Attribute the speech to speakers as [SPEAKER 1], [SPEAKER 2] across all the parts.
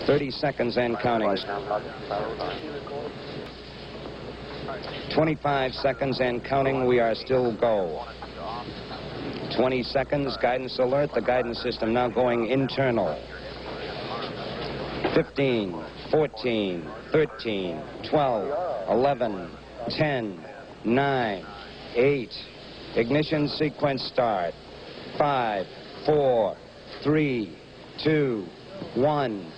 [SPEAKER 1] 30 seconds and counting. 25 seconds and counting. We are still go. 20 seconds. Guidance alert. The guidance system now going internal. 15, 14, 13, 12, 11, 10, 9, 8. Ignition sequence start. 5, 4, 3, 2, 1.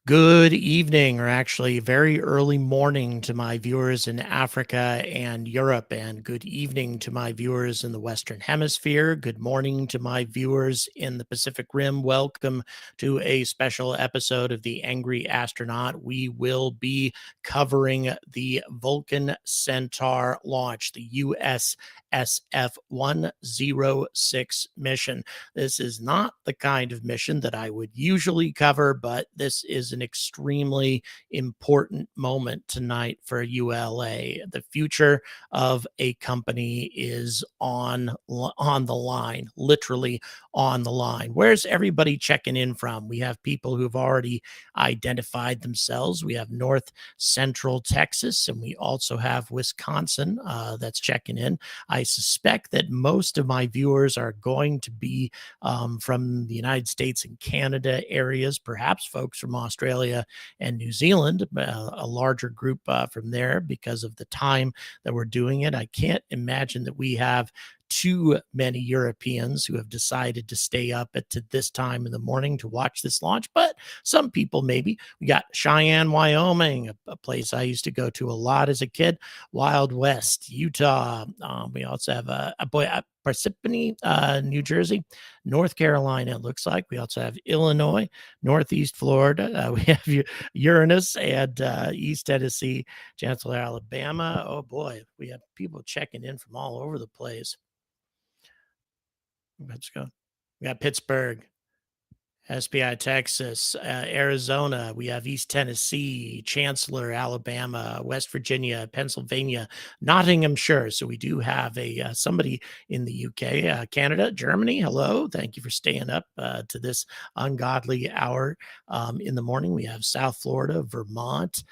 [SPEAKER 2] Good evening, or actually very early morning to my viewers in Africa and Europe, and good evening to my viewers in the Western Hemisphere. Good morning to my viewers in the Pacific Rim. Welcome to a special episode of The Angry Astronaut. We will be covering the Vulcan Centaur launch, the USSF-106 mission. This is not the kind of mission that I would usually cover, but this is an extremely important moment tonight for ULA. The future of a company is on the line, literally on the line. Where's everybody checking in from? We have people who've already identified themselves. We have North Central Texas, and we also have Wisconsin that's checking in. I suspect that most of my viewers are going to be from the United States and Canada areas, perhaps folks from Australia and New Zealand, a larger group from there because of the time that we're doing it. I can't imagine that we have too many Europeans who have decided to stay up at this time in the morning to watch this launch, but some people maybe. We got Cheyenne, Wyoming, a place I used to go to a lot as a kid, Wild West, Utah. We also have Parsippany, New Jersey, North Carolina, it looks like. We also have Illinois, Northeast Florida. We have Uranus and East Tennessee, Chancellor, Alabama. Oh boy, we have people checking in from all over the place. Let's go. We got Pittsburgh, SPI, Texas, Arizona. We have East Tennessee, Chancellor, Alabama, West Virginia, Pennsylvania, Nottinghamshire. So we do have somebody in the UK, Canada, Germany. Hello. Thank you for staying up to this ungodly hour in the morning. We have South Florida, Vermont,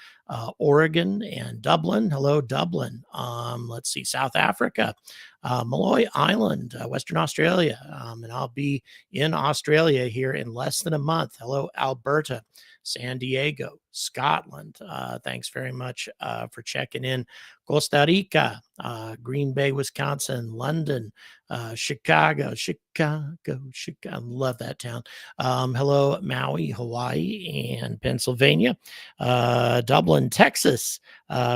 [SPEAKER 2] Oregon, and Dublin. Hello, Dublin. Let's see, South Africa, Malloy Island, Western Australia. And I'll be in Australia here in less than a month. Hello, Alberta, San Diego, Scotland. Thanks very much for checking in. Costa Rica, Green Bay, Wisconsin, London, Chicago. I love that town. Hello, Maui, Hawaii, and Pennsylvania. Dublin, Texas.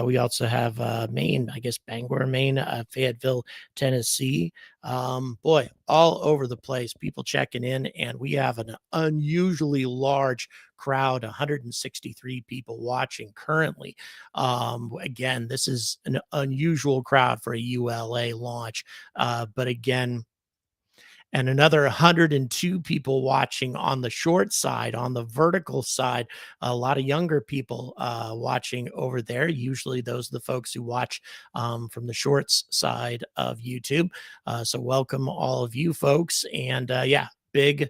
[SPEAKER 2] We also have Maine, I guess Bangor, Maine, Fayetteville, Tennessee. Boy, all over the place, people checking in, and we have an unusually large crowd, 163 people watching currently. Again, this is an unusual crowd for a ULA launch, but again, and another 102 people watching on the short side. On the vertical side, a lot of younger people watching over there. Usually those are the folks who watch from the shorts side of YouTube. So welcome all of you folks. And yeah, big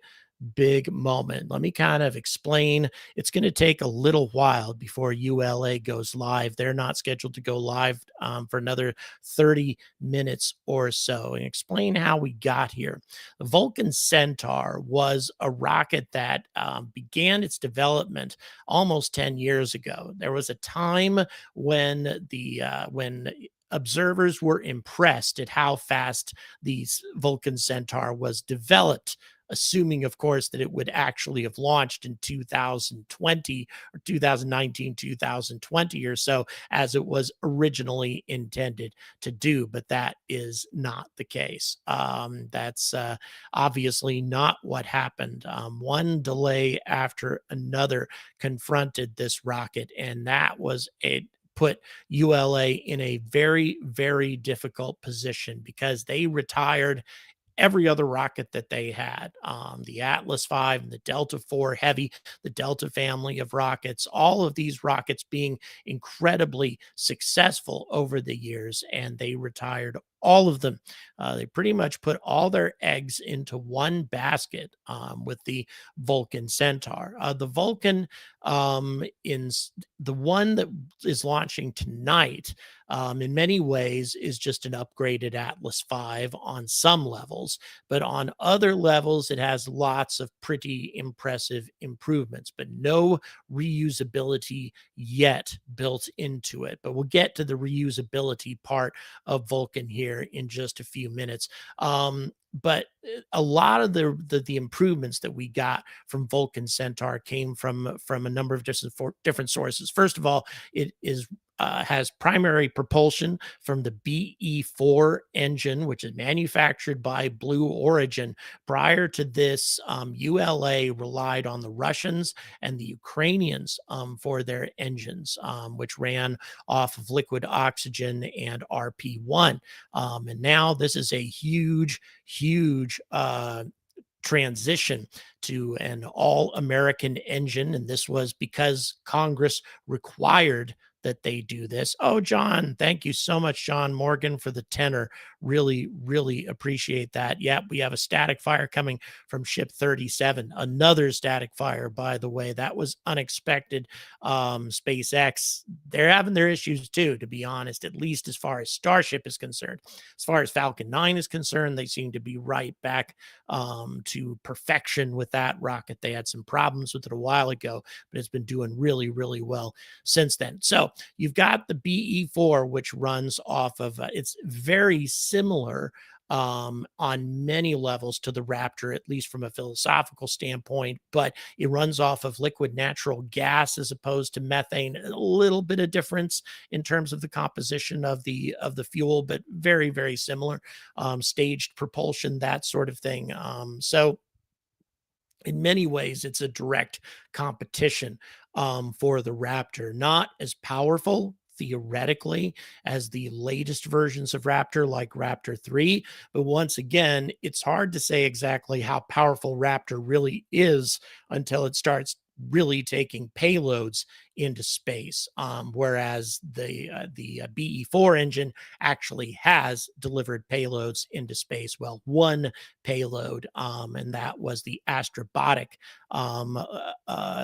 [SPEAKER 2] moment. Let me kind of explain. It's going to take a little while before ULA goes live. They're not scheduled to go live for another 30 minutes or so, and explain how we got here. The Vulcan Centaur was a rocket that began its development almost 10 years ago. There was a time when observers were impressed at how fast the Vulcan Centaur was developed assuming, of course, that it would actually have launched in 2020 or 2019, 2020 or so, as it was originally intended to do. But that is not the case. That's obviously not what happened. One delay after another confronted this rocket, and that was it put ULA in a very, very difficult position because they retired every other rocket that they had, the Atlas V and the Delta IV Heavy, the Delta family of rockets, all of these rockets being incredibly successful over the years, and they retired all of them. They pretty much put all their eggs into one basket with the Vulcan Centaur. The Vulcan, the one that is launching tonight, in many ways is just an upgraded Atlas V on some levels, but on other levels, it has lots of pretty impressive improvements, but no reusability yet built into it. But we'll get to the reusability part of Vulcan here in just a few minutes. But a lot of the improvements that we got from Vulcan Centaur came from a number of different sources. First of all, it is has primary propulsion from the BE4 engine, which is manufactured by Blue Origin. Prior to this, ULA relied on the Russians and the Ukrainians for their engines, which ran off of liquid oxygen and RP1. And now this is a huge, huge transition to an all-American engine, and this was because Congress required that they do this. Oh, John, thank you so much, John Morgan, for the tenor. Really, really appreciate that. Yep, we have a static fire coming from ship 37. Another static fire, by the way. That was unexpected. SpaceX, they're having their issues too, to be honest, at least as far as Starship is concerned. As far as Falcon 9 is concerned, they seem to be right back to perfection with that rocket. They had some problems with it a while ago, but it's been doing really, really well since then. So you've got the BE4, which runs off of, it's very similar on many levels to the Raptor, at least from a philosophical standpoint, but it runs off of liquid natural gas as opposed to methane. A little bit of difference in terms of the composition of the fuel, but very, very similar. Staged propulsion, that sort of thing. So in many ways, it's a direct competition for the Raptor. Not as powerful theoretically as the latest versions of Raptor, like Raptor 3. But once again, it's hard to say exactly how powerful Raptor really is until it starts really taking payloads into space. Whereas the BE4 engine actually has delivered payloads into space. Well, one payload, and that was the Astrobotic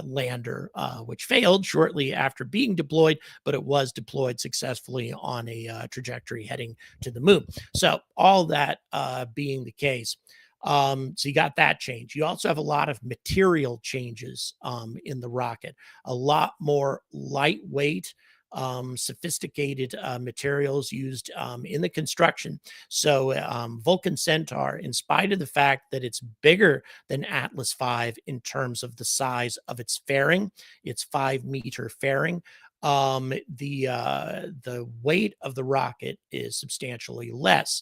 [SPEAKER 2] lander, which failed shortly after being deployed, but it was deployed successfully on a trajectory heading to the moon. So all that being the case, so you got that change. You also have a lot of material changes in the rocket, a lot more lightweight, sophisticated materials used in the construction. So Vulcan Centaur, in spite of the fact that it's bigger than Atlas V in terms of the size of its fairing, its 5-meter fairing, the weight of the rocket is substantially less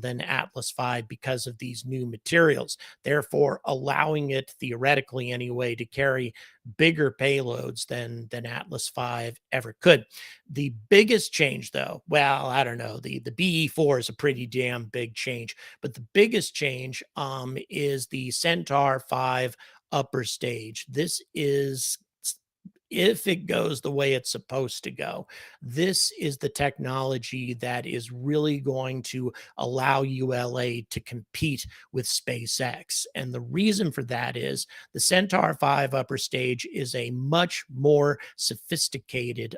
[SPEAKER 2] than Atlas V because of these new materials, therefore allowing it, theoretically anyway, to carry bigger payloads than Atlas V ever could. The biggest change, though, well, I don't know, the BE4 is a pretty damn big change, but the biggest change is the Centaur 5 upper stage. This is, if it goes the way it's supposed to go, this is the technology that is really going to allow ULA to compete with SpaceX. And the reason for that is the Centaur 5 upper stage is a much more sophisticated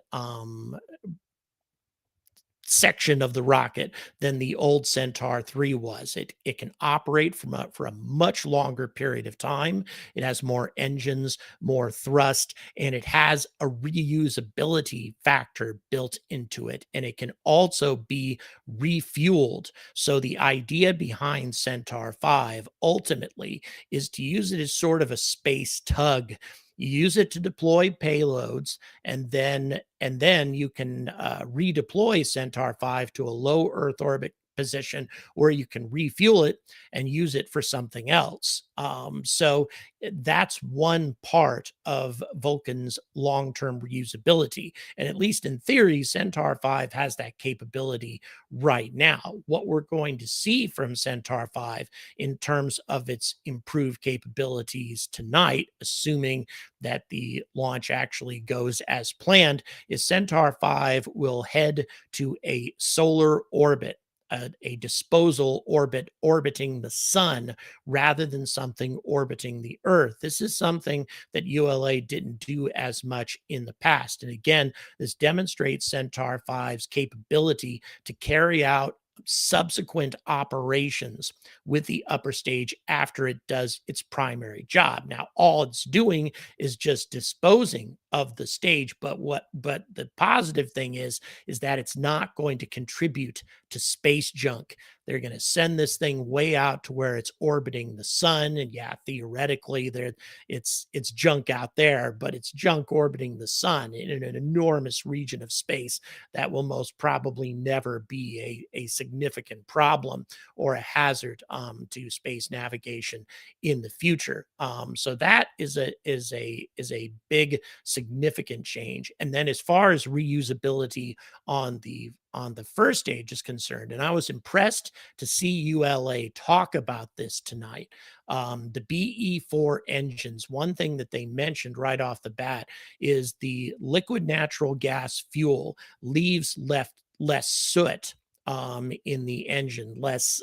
[SPEAKER 2] section of the rocket than the old Centaur 3 was. It can operate for a much longer period of time. It has more engines, more thrust, and it has a reusability factor built into it. And it can also be refueled. So the idea behind Centaur 5 ultimately is to use it as sort of a space tug. You use it to deploy payloads, and then you can redeploy Centaur 5 to a low Earth orbit position, or you can refuel it and use it for something else. So that's one part of Vulcan's long-term reusability. And at least in theory, Centaur 5 has that capability right now. What we're going to see from Centaur 5 in terms of its improved capabilities tonight, assuming that the launch actually goes as planned, is Centaur 5 will head to a solar orbit, a disposal orbit orbiting the sun rather than something orbiting the Earth. This is something that ULA didn't do as much in the past. And again, this demonstrates Centaur 5's capability to carry out subsequent operations with the upper stage after it does its primary job. Now, all it's doing is just disposing of the stage, but the positive thing is that it's not going to contribute to space junk. They're going to send this thing way out to where it's orbiting the sun, and yeah, theoretically it's junk out there, but it's junk orbiting the sun in an enormous region of space that will most probably never be a significant problem or a hazard to space navigation in the future. So that is a big significant change. And then as far as reusability on the first stage is concerned, and I was impressed to see ULA talk about this tonight. The BE4 engines, one thing that they mentioned right off the bat is the liquid natural gas fuel leaves less soot in the engine, less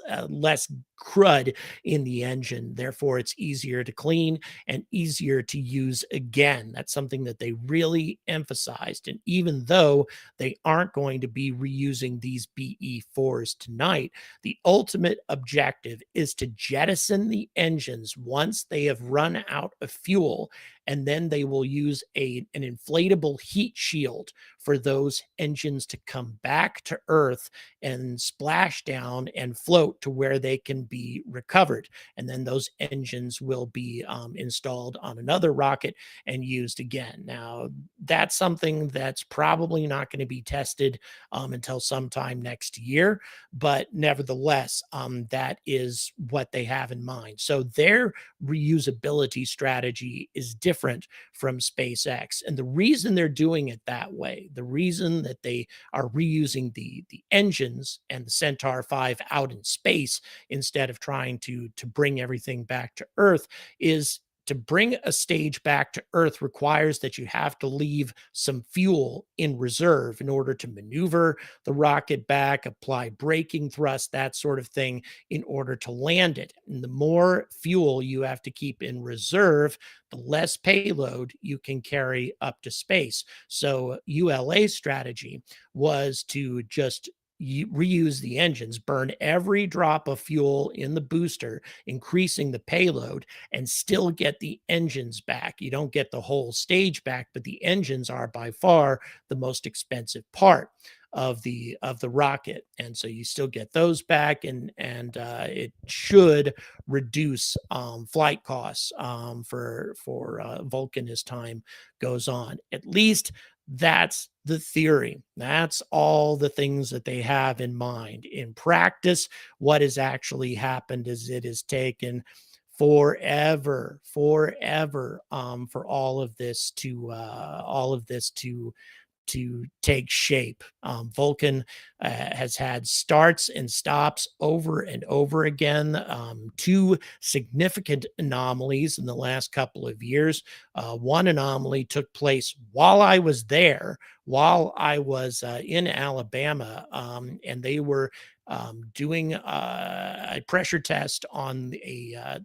[SPEAKER 2] crud in the engine. Therefore, it's easier to clean and easier to use again. That's something that they really emphasized. And even though they aren't going to be reusing these BE4s tonight, the ultimate objective is to jettison the engines once they have run out of fuel, and then they will use an inflatable heat shield for those engines to come back to Earth and splash down and float to where they can be recovered. And then those engines will be installed on another rocket and used again. Now, that's something that's probably not going to be tested until sometime next year, but nevertheless, that is what they have in mind. So their reusability strategy is different from SpaceX. And the reason they're doing it that way, the reason that they are reusing the engines and the Centaur 5 out in space instead of trying to bring everything back to Earth, is to bring a stage back to Earth requires that you have to leave some fuel in reserve in order to maneuver the rocket back, apply braking thrust, that sort of thing, in order to land it. And the more fuel you have to keep in reserve, the less payload you can carry up to space. So ULA's strategy was to just reuse the engines, burn every drop of fuel in the booster, increasing the payload, and still get the engines back. You don't get the whole stage back, but the engines are by far the most expensive part of the rocket, and so you still get those back, and it should reduce flight costs for Vulcan as time goes on. At least that's the theory. That's all the things that they have in mind. In practice, what has actually happened is it has taken forever for all of this to take shape. Vulcan has had starts and stops over and over again. Two significant anomalies in the last couple of years. One anomaly took place while I was there, while I was in Alabama, and they were doing a pressure test on a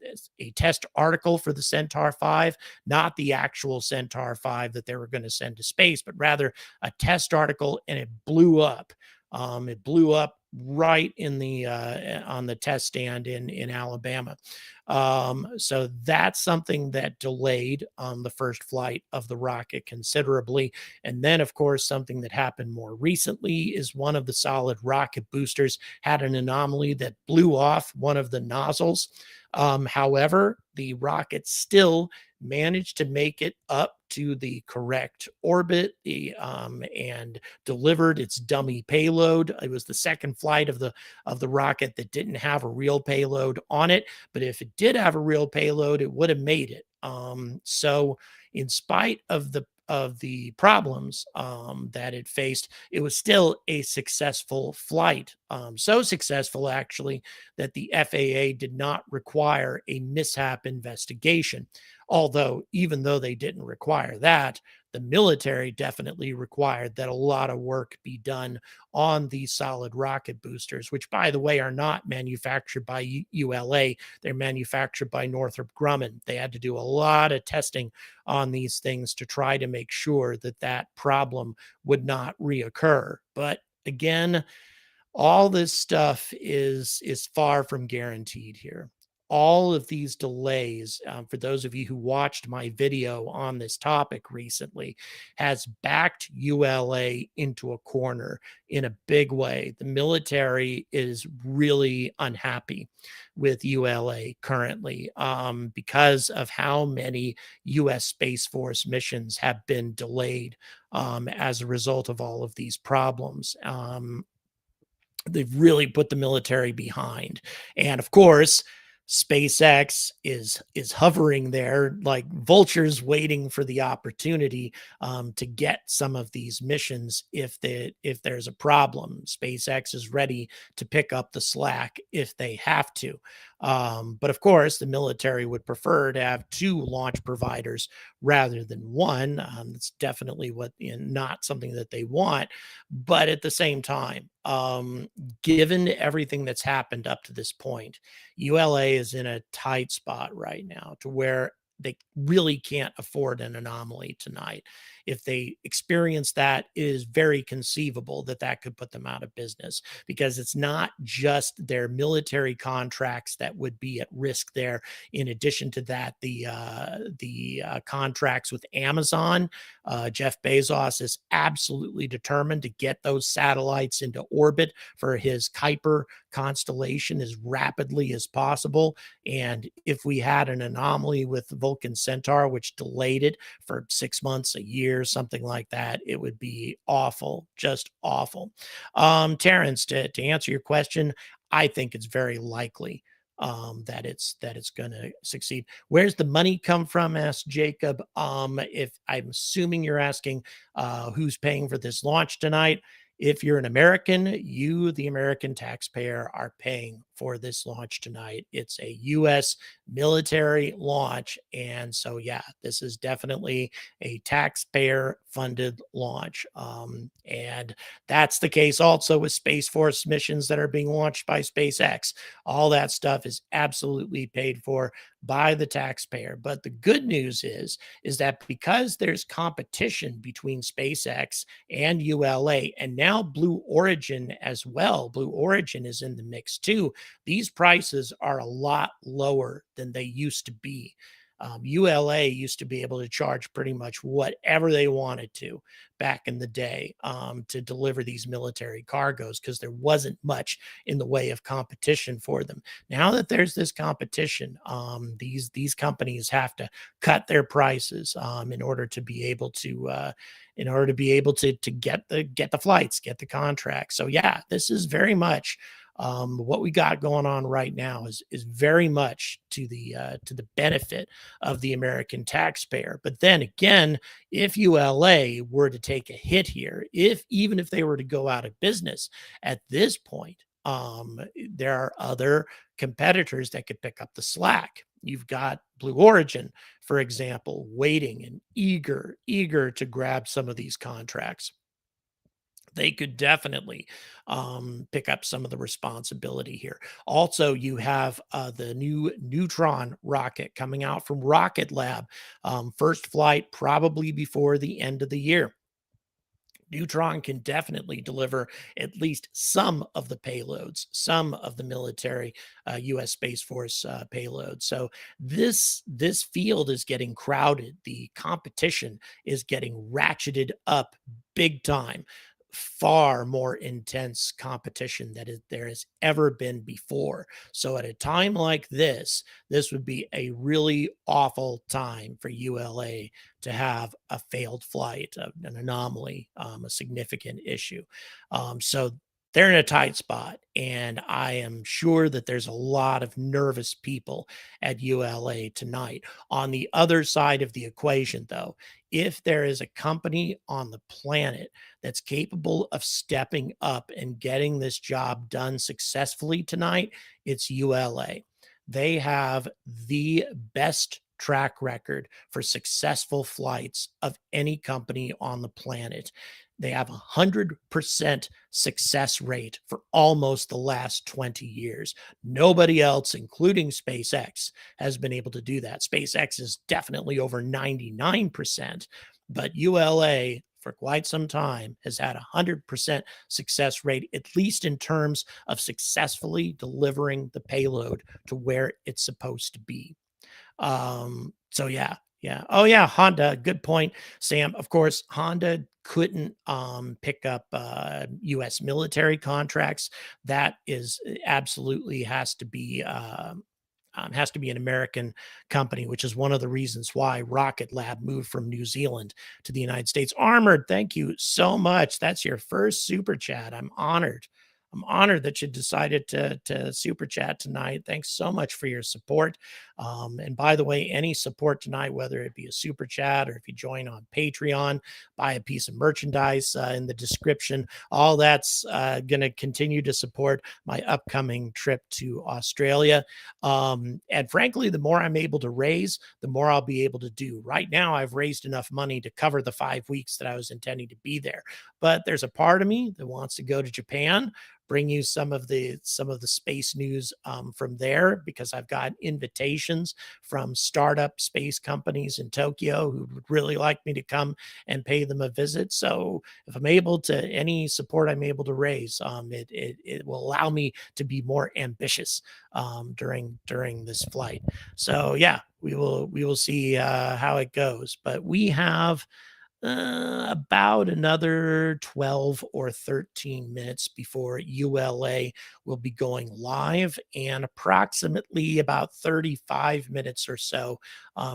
[SPEAKER 2] test article for the Centaur 5, not the actual Centaur 5 that they were going to send to space, but rather a test article, and it blew up. It blew up right in the on the test stand in Alabama. So that's something that delayed the first flight of the rocket considerably. And then, of course, something that happened more recently is one of the solid rocket boosters had an anomaly that blew off one of the nozzles. However, the rocket still managed to make it up to the correct orbit and delivered its dummy payload. It was the second flight of the rocket that didn't have a real payload on it, but if it did have a real payload, it would have made it. So in spite of the problems that it faced, it was still a successful flight. So successful, actually, that the FAA did not require a mishap investigation. Although, even though they didn't require that, the military definitely required that a lot of work be done on these solid rocket boosters, which, by the way, are not manufactured by ULA. They're manufactured by Northrop Grumman. They had to do a lot of testing on these things to try to make sure that that problem would not reoccur. But again, all this stuff is far from guaranteed here. All of these delays, for those of you who watched my video on this topic recently, has backed ULA into a corner in a big way. The military is really unhappy with ULA currently because of how many U.S. Space Force missions have been delayed as a result of all of these problems. They've really put the military behind. And of course, SpaceX is hovering there like vultures waiting for the opportunity to get some of these missions if there's a problem. SpaceX is ready to pick up the slack if they have to. But of course, the military would prefer to have two launch providers rather than one. It's definitely not something that they want. But at the same time, given everything that's happened up to this point, ULA is in a tight spot right now to where they really can't afford an anomaly tonight. If they experience that, it is very conceivable that that could put them out of business, because it's not just their military contracts that would be at risk there. In addition to that, the contracts with Amazon, Jeff Bezos is absolutely determined to get those satellites into orbit for his Kuiper constellation as rapidly as possible. And if we had an anomaly with Vulcan Centaur, which delayed it for 6 months, a year, something like that, it would be awful, just awful. Terrence, to answer your question, I think it's very likely that it's going to succeed. Where's the money come from? Asked Jacob. If I'm assuming you're asking who's paying for this launch tonight. If you're an American, you, the American taxpayer, are paying for this launch tonight. It's a U.S. military launch. And so, yeah, this is definitely a taxpayer funded launch. And that's the case also with Space Force missions that are being launched by SpaceX. All that stuff is absolutely paid for by the taxpayer. But the good news is that because there's competition between SpaceX and ULA, and now Blue Origin as well, Blue Origin is in the mix too, these prices are a lot lower than they used to be. ULA used to be able to charge pretty much whatever they wanted to back in the day to deliver these military cargoes, because there wasn't much in the way of competition for them. Now that there's this competition, these companies have to cut their prices in order to be able to get the flights, get the contracts. So yeah, this is very much what we got going on right now is very much to the benefit of the American taxpayer. But then again, if ULA were to take a hit here, even if they were to go out of business at this point, there are other competitors that could pick up the slack. You've got Blue Origin, for example, waiting and eager to grab some of these contracts. They could definitely pick up some of the responsibility here. Also, you have the new Neutron rocket coming out from Rocket Lab. First flight probably before the end of the year. Neutron can definitely deliver at least some of the payloads, some of the military U.S. Space Force payloads. So this field is getting crowded. The competition is getting ratcheted up big time. Far more intense competition that there has ever been before. So at a time like this would be a really awful time for ULA to have a failed flight, an anomaly, a significant issue. So they're in a tight spot, and I am sure that there's a lot of nervous people at ULA tonight. On the other side of the equation, though, if there is a company on the planet that's capable of stepping up and getting this job done successfully tonight, it's ULA. They have the best track record for successful flights of any company on the planet. They have 100% success rate for almost the last 20 years. Nobody else, including SpaceX, has been able to do that. SpaceX is definitely over 99%, but ULA for quite some time has had 100% success rate, at least in terms of successfully delivering the payload to where it's supposed to be. So yeah. Oh yeah, Honda. Good point, Sam. Of course, Honda couldn't pick up U.S. military contracts. That is absolutely has to be an American company, which is one of the reasons why Rocket Lab moved from New Zealand to the United States. Armored, thank you so much. That's your first super chat. I'm honored. I'm honored that you decided to super chat tonight. Thanks so much for your support. And by the way, any support tonight, whether it be a super chat or if you join on Patreon, buy a piece of merchandise in the description, all that's going to continue to support my upcoming trip to Australia. And frankly, the more I'm able to raise, the more I'll be able to do. Right now, I've raised enough money to cover the 5 weeks that I was intending to be there. But there's a part of me that wants to go to Japan, bring you some of the space news from there, because I've got invitations from startup space companies in Tokyo who would really like me to come and pay them a visit. So if I'm able to, any support I'm able to raise, it will allow me to be more ambitious during this flight. So yeah, we will see how it goes. But we have about another 12 or 13 minutes before ULA will be going live, and approximately about 35 minutes or so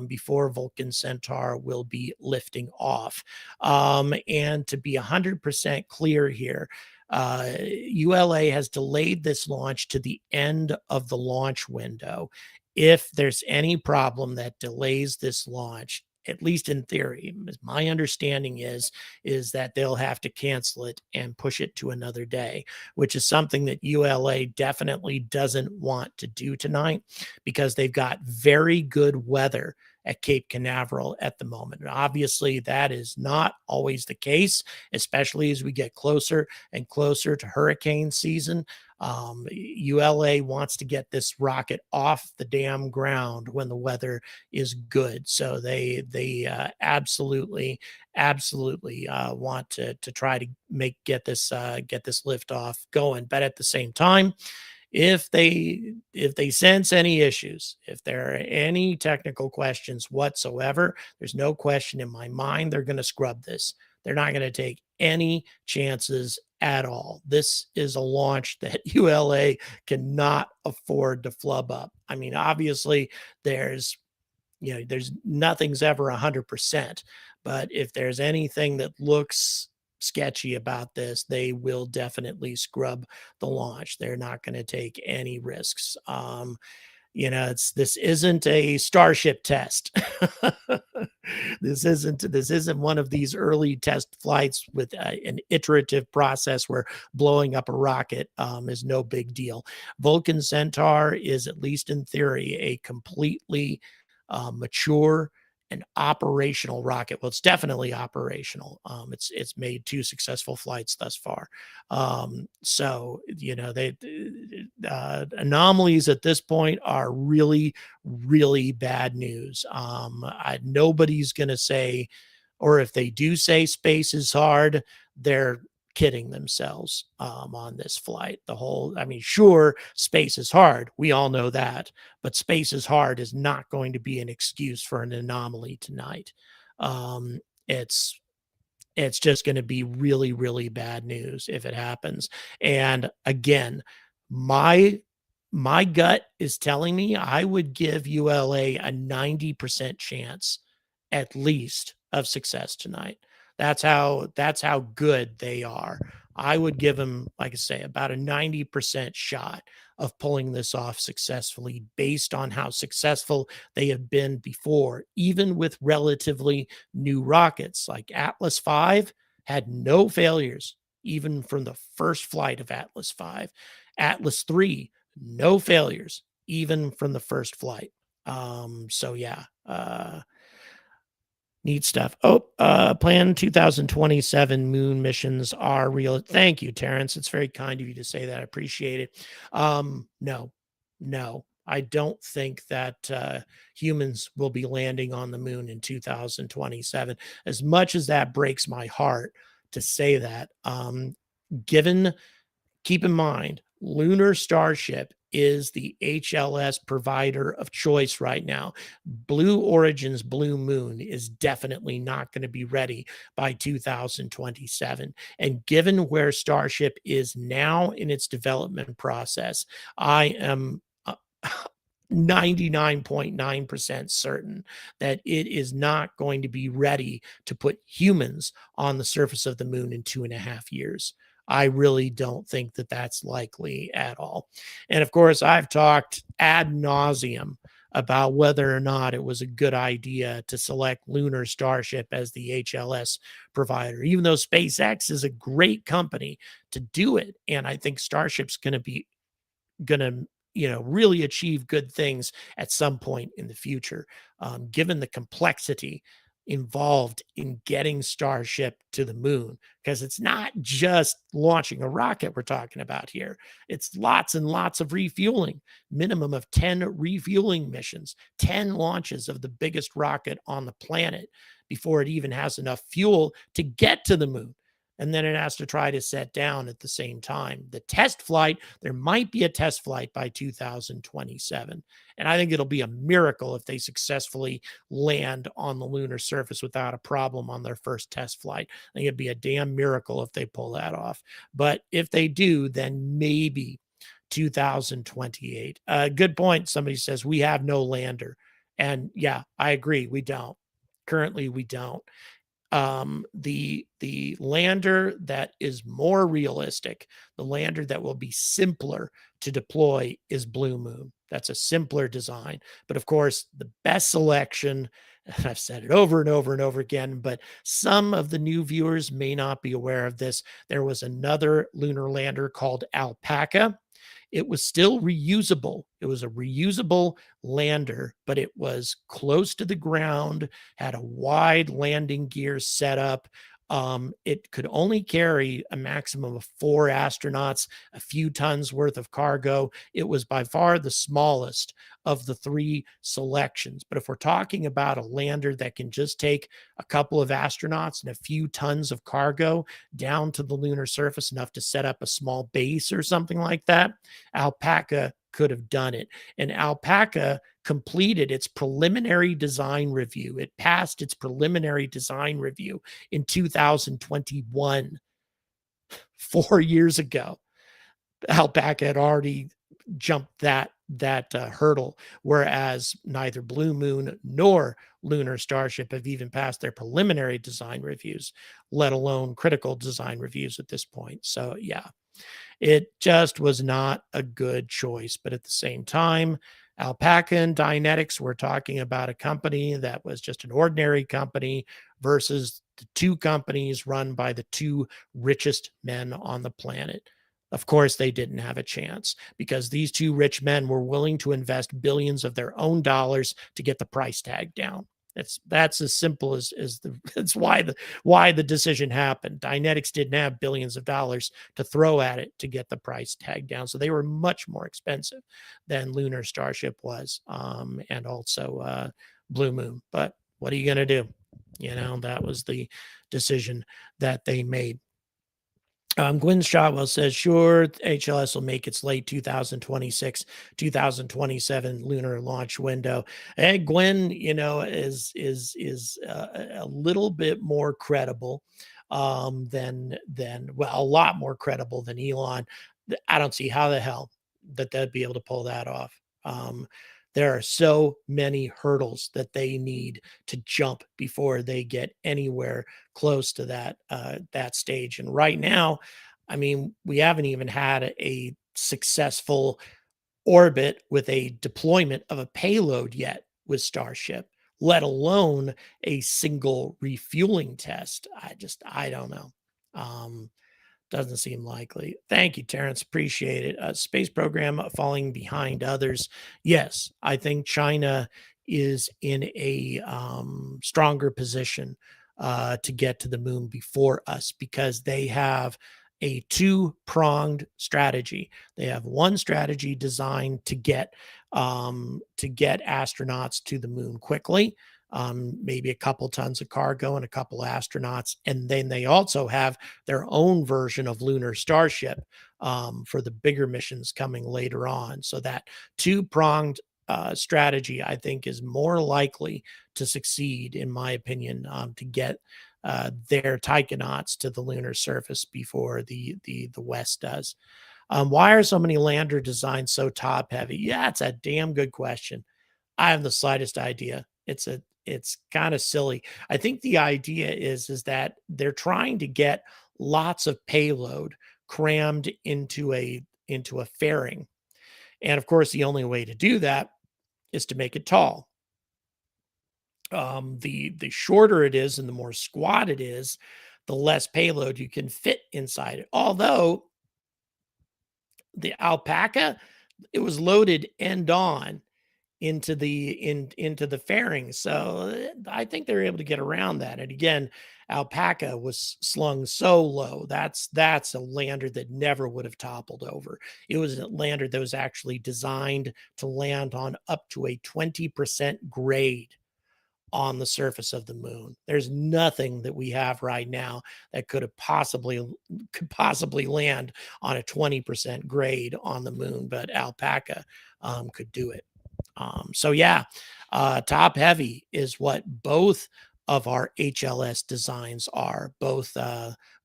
[SPEAKER 2] before Vulcan Centaur will be lifting off. And to be 100% clear here, ULA has delayed this launch to the end of the launch window. If there's any problem that delays this launch, at least in theory, my understanding is that they'll have to cancel it and push it to another day, which is something that ULA definitely doesn't want to do tonight, because they've got very good weather at Cape Canaveral at the moment. And obviously, that is not always the case, especially as we get closer and closer to hurricane season. ULA wants to get this rocket off the damn ground when the weather is good. So they absolutely want to try to get this liftoff going. But at the same time, if they sense any issues, if there are any technical questions whatsoever, there's no question in my mind they're going to scrub this. They're not going to take any chances at all. This is a launch that ULA cannot afford to flub up. I mean, obviously, there's nothing's ever 100%, but if there's anything that looks sketchy about this, they will definitely scrub the launch. They're not going to take any risks. This isn't a Starship test. This isn't one of these early test flights with an iterative process where blowing up a rocket is no big deal. Vulcan Centaur is, at least in theory, a completely mature and operational rocket. Well, it's definitely operational. It's made 2 successful flights thus far. So anomalies at this point are really, really bad news. Nobody's going to say, or if they do say space is hard, they're kidding themselves on this flight. Sure, space is hard. We all know that, but space is hard is not going to be an excuse for an anomaly tonight. It's just going to be really, really bad news if it happens. And again, my gut is telling me I would give ULA a 90% chance at least of success tonight. That's how good they are. I would give them, like I say, about a 90% shot of pulling this off successfully based on how successful they have been before, even with relatively new rockets. Like Atlas V had no failures, even from the first flight of Atlas V. Atlas III, no failures, even from the first flight. Neat stuff. Planned 2027 moon missions are real. Thank you, Terrence. It's very kind of you to say that. I appreciate it. No, I don't think that humans will be landing on the moon in 2027. As much as that breaks my heart to say that, keep in mind, Lunar Starship is the HLS provider of choice right now. Blue Origin's Blue Moon is definitely not going to be ready by 2027. And given where Starship is now in its development process, I am 99.9% certain that it is not going to be ready to put humans on the surface of the moon in 2.5 years. I really don't think that that's likely at all. And of course, I've talked ad nauseum about whether or not it was a good idea to select Lunar Starship as the HLS provider, even though SpaceX is a great company to do it. And I think Starship's going to really achieve good things at some point in the future, given the complexity involved in getting Starship to the moon, because it's not just launching a rocket we're talking about here. It's lots and lots of refueling, minimum of 10 refueling missions, 10 launches of the biggest rocket on the planet before it even has enough fuel to get to the moon. And then it has to try to set down at the same time. The test flight, there might be a test flight by 2027. And I think it'll be a miracle if they successfully land on the lunar surface without a problem on their first test flight. I think it'd be a damn miracle if they pull that off. But if they do, then maybe 2028. Good point. Somebody says we have no lander. And yeah, I agree. We don't. Currently, we don't. The lander that is more realistic, the lander that will be simpler to deploy, is Blue Moon. That's a simpler design. But of course, the best selection, and I've said it over and over and over again, but some of the new viewers may not be aware of this. There was another lunar lander called Alpaca. It was still reusable. It was a reusable lander, but it was close to the ground, had a wide landing gear setup. It could only carry a maximum of 4 astronauts, a few tons worth of cargo. It was by far the smallest of the 3 selections. But if we're talking about a lander that can just take a couple of astronauts and a few tons of cargo down to the lunar surface, enough to set up a small base or something like that, Alpaca could have done it. And Alpaca completed its preliminary design review. It passed its preliminary design review in 2021, 4 years ago. Alpaca had already jumped that hurdle, whereas neither Blue Moon nor Lunar Starship have even passed their preliminary design reviews, let alone critical design reviews at this point. So yeah, it just was not a good choice. But at the same time, Alpaca and Dynetics, we're talking about a company that was just an ordinary company versus the 2 companies run by the 2 richest men on the planet. Of course, they didn't have a chance because these 2 rich men were willing to invest billions of their own dollars to get the price tag down. That's as simple as that's why the decision happened. Dynetics didn't have billions of dollars to throw at it to get the price tag down, so they were much more expensive than Lunar Starship was, and also Blue Moon. But what are you going to do? That was the decision that they made. Gwen Shotwell says, sure, HLS will make its late 2026, 2027 lunar launch window. And Gwen, is a little bit more credible than well, a lot more credible than Elon. I don't see how the hell that they'd be able to pull that off. There are so many hurdles that they need to jump before they get anywhere close to that stage. And right now, I mean, we haven't even had a successful orbit with a deployment of a payload yet with Starship, let alone a single refueling test. I don't know. Doesn't seem likely. Thank you, Terrence. Appreciate it. Space program falling behind others. Yes, I think China is in a stronger position to get to the moon before us because they have a two-pronged strategy. They have one strategy designed to get astronauts to the moon quickly. Maybe a couple tons of cargo and a couple astronauts. And then they also have their own version of Lunar Starship for the bigger missions coming later on. So that two-pronged strategy, I think, is more likely to succeed, in my opinion, to get their taikonauts to the lunar surface before the West does. Why are so many lander designs so top heavy? Yeah, it's a damn good question. I have the slightest idea. It's kind of silly. I think the idea is that they're trying to get lots of payload crammed into a fairing. And of course, the only way to do that is to make it tall. The shorter it is and the more squat it is, the less payload you can fit inside it. Although the Alpaca, it was loaded end on into the fairing. So I think they're able to get around that. And again, Alpaca was slung so low. That's a lander that never would have toppled over. It was a lander that was actually designed to land on up to a 20% grade on the surface of the moon. There's nothing that we have right now that could possibly land on a 20% grade on the moon, but Alpaca could do it. So yeah, top heavy is what both of our HLS designs are, both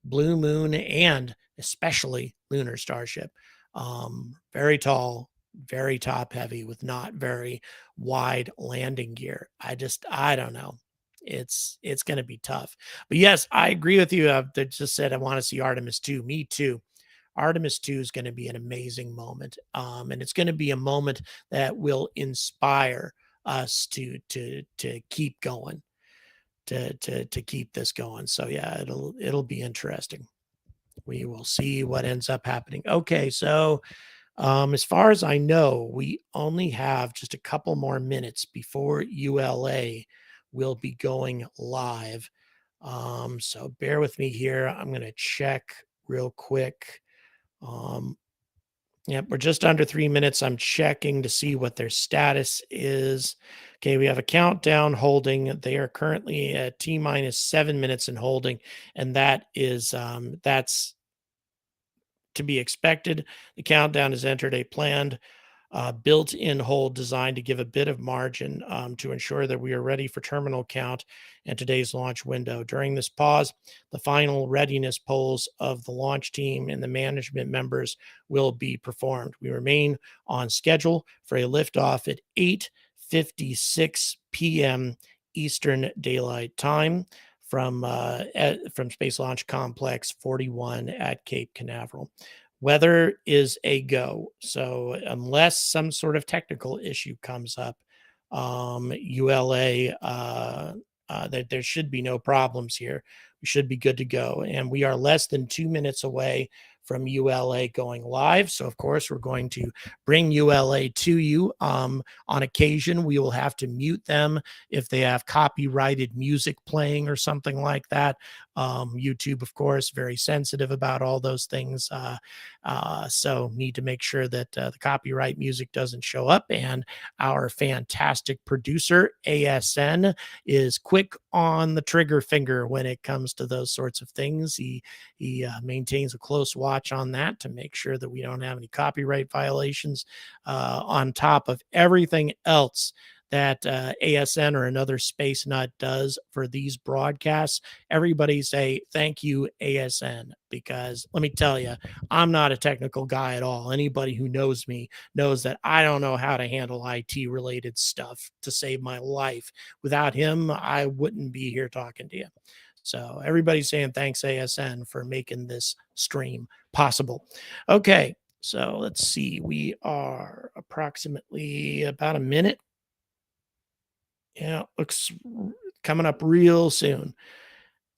[SPEAKER 2] Blue Moon and especially Lunar Starship. Very tall, very top heavy with not very wide landing gear. I don't know. It's going to be tough. But yes, I agree with you. They just said I want to see Artemis 2. Me too. Artemis 2 is going to be an amazing moment. And it's going to be a moment that will inspire us to keep going, to keep this going. So yeah, it'll be interesting. We will see what ends up happening. Okay, so as far as I know, we only have just a couple more minutes before ULA will be going live. So bear with me here. I'm going to check real quick. Yep, we're just under 3 minutes. I'm checking to see what their status is. Okay, we have a countdown holding. They are currently at T-minus 7 minutes and holding, and that is that's to be expected. The countdown has entered a planned built-in hold designed to give a bit of margin to ensure that we are ready for terminal count and today's launch window. During this pause, the final readiness polls of the launch team and the management members will be performed. We remain on schedule for a liftoff at 8:56 p.m. Eastern Daylight Time from Space Launch Complex 41 at Cape Canaveral. Weather is a go. So unless some sort of technical issue comes up, ULA, there should be no problems here. We should be good to go. And we are less than 2 minutes away from ULA going live. So, of course, we're going to bring ULA to you. On occasion, we will have to mute them if they have copyrighted music playing or something like that. YouTube, of course, very sensitive about all those things. So need to make sure that the copyright music doesn't show up. And our fantastic producer, ASN, is quick on the trigger finger when it comes to those sorts of things. He maintains a close watch on that to make sure that we don't have any copyright violations, on top of everything else that ASN or another space nut does for these broadcasts. Everybody say thank you, ASN, because let me tell you, I'm not a technical guy at all. Anybody who knows me knows that I don't know how to handle IT related stuff to save my life. Without him, I wouldn't be here talking to you. So everybody's saying thanks, ASN, for making this stream possible. Okay, so let's see. We are approximately about a minute. Yeah, looks coming up real soon.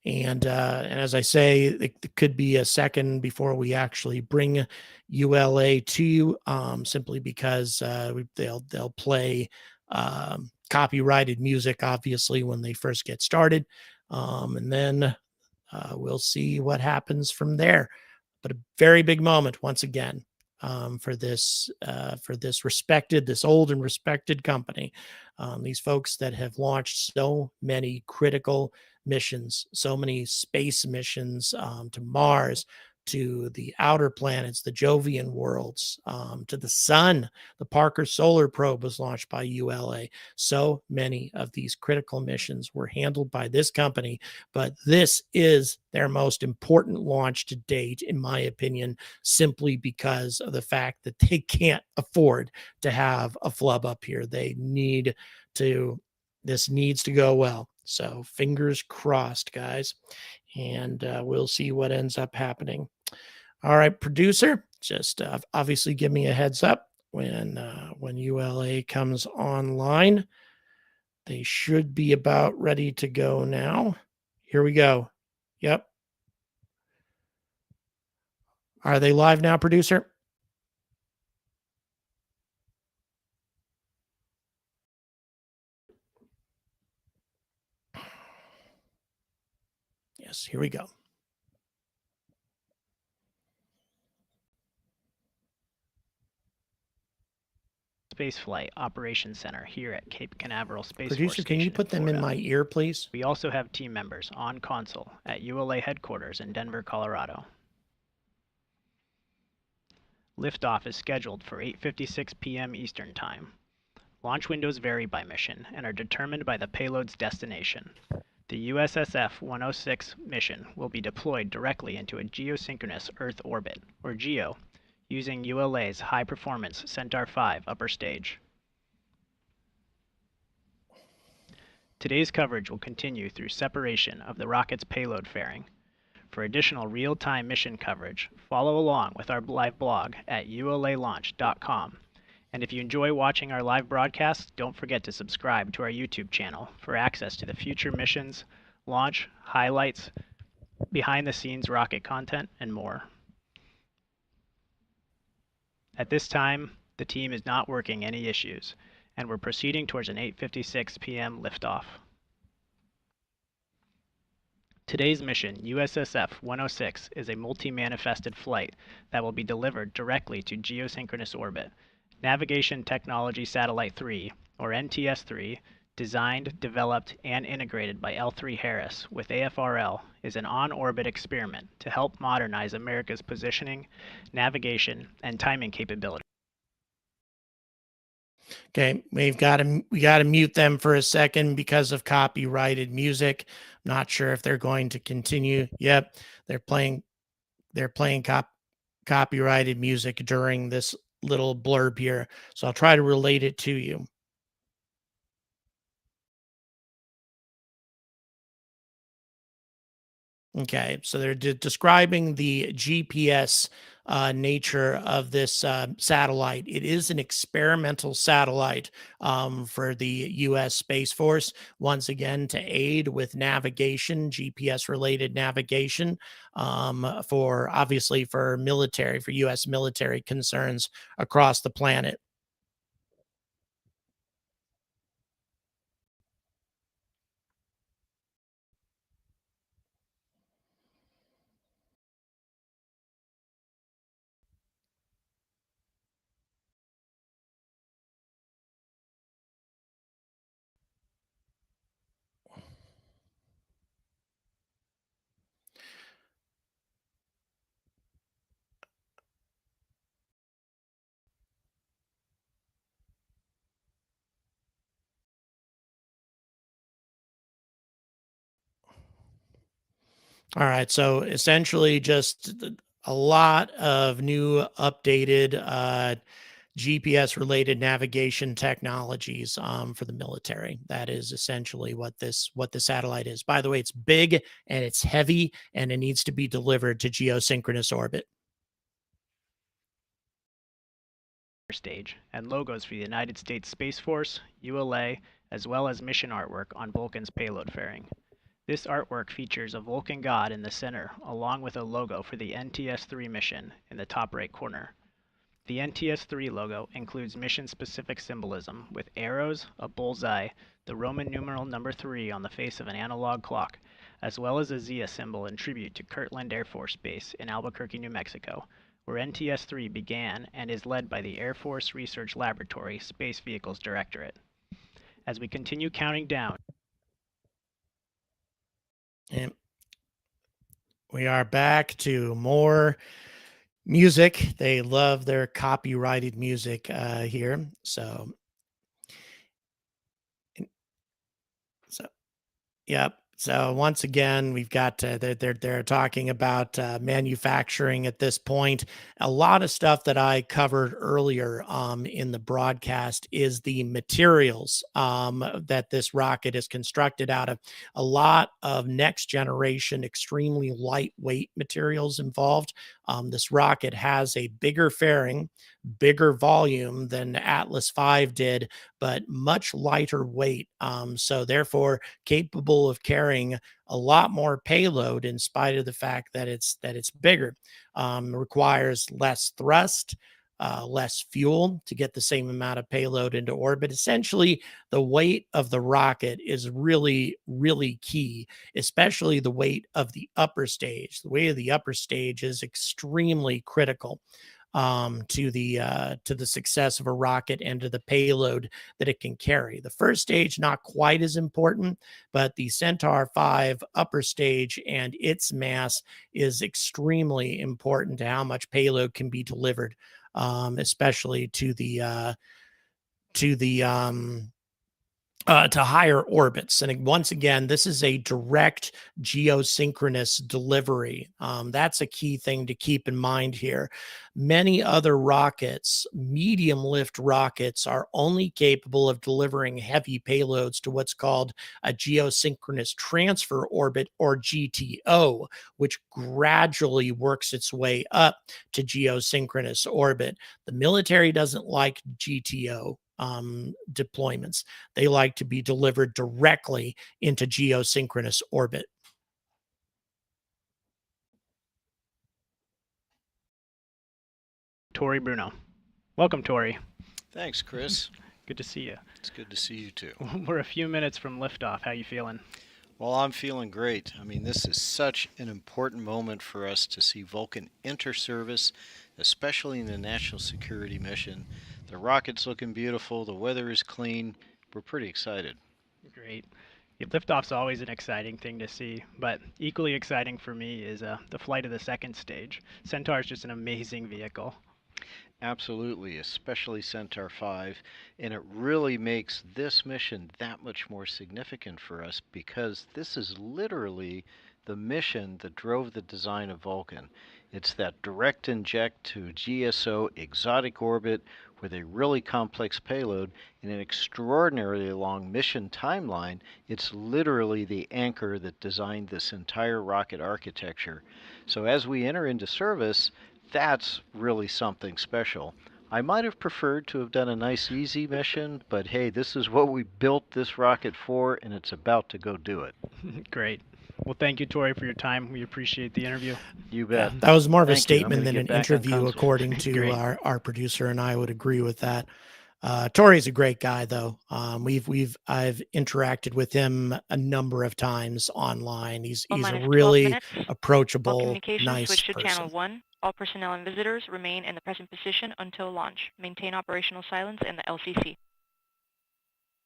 [SPEAKER 2] And as I say, it could be a second before we actually bring ULA to you, simply because they'll play copyrighted music, obviously, when they first get started, and then we'll see what happens from there. But a very big moment once again, for this old and respected company. These folks that have launched so many critical missions, so many space missions, to Mars, to the outer planets, the Jovian worlds, to the sun. The Parker Solar Probe was launched by ULA. So many of these critical missions were handled by this company, but this is their most important launch to date, in my opinion, simply because of the fact that they can't afford to have a flub up here. This needs to go well. So fingers crossed, guys. And we'll see what ends up happening. All right, producer, just obviously give me a heads up when ULA comes online. They should be about ready to go now. Here we go. Yep. Are they live now, producer? Yes, here we go.
[SPEAKER 3] Spaceflight Operations Center here at Cape Canaveral Space Force
[SPEAKER 2] Producer, can you
[SPEAKER 3] Station
[SPEAKER 2] put them in my ear, please?
[SPEAKER 3] We also have team members on console at ULA headquarters in Denver, Colorado. Liftoff is scheduled for 8:56 p.m. Eastern Time. Launch windows vary by mission and are determined by the payload's destination. The USSF-106 mission will be deployed directly into a geosynchronous Earth orbit, or GEO, using ULA's high-performance Centaur 5 upper stage. Today's coverage will continue through separation of the rocket's payload fairing. For additional real-time mission coverage, follow along with our live blog at ulalaunch.com. And if you enjoy watching our live broadcasts, don't forget to subscribe to our YouTube channel for access to the future missions, launch, highlights, behind-the-scenes rocket content, and more. At this time, the team is not working any issues, and we're proceeding towards an 8:56 p.m. liftoff. Today's mission, USSF-106, is a multi-manifested flight that will be delivered directly to geosynchronous orbit. Navigation Technology Satellite 3, or NTS-3, designed, developed, and integrated by L3Harris with AFRL, is an on-orbit experiment to help modernize America's positioning, navigation, and timing capability.
[SPEAKER 2] Okay, we got to mute them for a second because of copyrighted music. Not sure if they're going to continue. Yep, they're playing copyrighted music during this little blurb here. So I'll try to relate it to you. Okay, so they're describing the GPS nature of this satellite. It is an experimental satellite for the U.S. Space Force, once again, to aid with navigation, GPS-related navigation, for U.S. military concerns across the planet. All right. So essentially just a lot of new updated GPS related navigation technologies for the military. That is essentially what the satellite is. By the way, it's big and it's heavy and it needs to be delivered to geosynchronous orbit.
[SPEAKER 3] Stage and logos for the United States Space Force, ULA, as well as mission artwork on Vulcan's payload fairing. This artwork features a Vulcan god in the center, along with a logo for the NTS-3 mission in the top right corner. The NTS-3 logo includes mission-specific symbolism with arrows, a bullseye, the Roman numeral number 3 on the face of an analog clock, as well as a Zia symbol in tribute to Kirtland Air Force Base in Albuquerque, New Mexico, where NTS-3 began and is led by the Air Force Research Laboratory Space Vehicles Directorate. As we continue counting down,
[SPEAKER 2] And we are back to more music. They love their copyrighted music here. So, yep. So once again, we've got they're talking about manufacturing at this point. A lot of stuff that I covered earlier in the broadcast is the materials that this rocket is constructed out of. A lot of next generation, extremely lightweight materials involved. This rocket has a bigger fairing, bigger volume than Atlas V did, but much lighter weight. So therefore, capable of carrying a lot more payload in spite of the fact that it's bigger. Requires less thrust, less fuel to get the same amount of payload into orbit. Essentially, the weight of the rocket is really, really key, especially the weight of the upper stage. The weight of the upper stage is extremely critical to the success of a rocket and to the payload that it can carry. The first stage not quite as important, but the Centaur 5 upper stage and its mass is extremely important to how much payload can be delivered, especially to the to higher orbits. And once again, this is a direct geosynchronous delivery. That's a key thing to keep in mind here. Many other rockets, medium lift rockets, are only capable of delivering heavy payloads to what's called a geosynchronous transfer orbit, or GTO, which gradually works its way up to geosynchronous orbit. The military doesn't like GTO deployments. They like to be delivered directly into geosynchronous orbit.
[SPEAKER 3] Tori Bruno. Welcome, Tori.
[SPEAKER 4] Thanks, Chris.
[SPEAKER 3] Good to see you.
[SPEAKER 4] It's good to see you too.
[SPEAKER 3] We're a few minutes from liftoff. How you feeling?
[SPEAKER 4] Well, I'm feeling great. I mean, this is such an important moment for us to see Vulcan enter service, especially in the national security mission. The rocket's looking beautiful. The weather is clean. We're pretty excited.
[SPEAKER 3] Great. Yeah, liftoff's always an exciting thing to see, but equally exciting for me is the flight of the second stage. Centaur is just an amazing vehicle.
[SPEAKER 4] Absolutely, especially Centaur 5, and it really makes this mission that much more significant for us because this is literally the mission that drove the design of Vulcan. It's that direct inject to GSO exotic orbit with a really complex payload and an extraordinarily long mission timeline. It's literally the anchor that designed this entire rocket architecture. So as we enter into service, that's really something special. I might have preferred to have done a nice easy mission, but hey, this is what we built this rocket for, and it's about to go do it.
[SPEAKER 3] Great. Well, thank you, Tori, for your time. We appreciate the interview.
[SPEAKER 4] You bet.
[SPEAKER 2] Yeah, that was more of a
[SPEAKER 4] Thank you. I'm
[SPEAKER 2] statement
[SPEAKER 4] gonna
[SPEAKER 2] than
[SPEAKER 4] get
[SPEAKER 2] an
[SPEAKER 4] back on
[SPEAKER 2] interview,
[SPEAKER 4] console.
[SPEAKER 2] according to
[SPEAKER 3] Great.
[SPEAKER 2] our producer, and I would agree with that. Tori's a great guy, though. I've interacted with him a number of times online. He's a really approachable,
[SPEAKER 5] All communications
[SPEAKER 2] nice
[SPEAKER 5] switch to
[SPEAKER 2] person.
[SPEAKER 5] channel 1. All personnel and visitors remain in the present position until launch. Maintain operational silence in the LCC.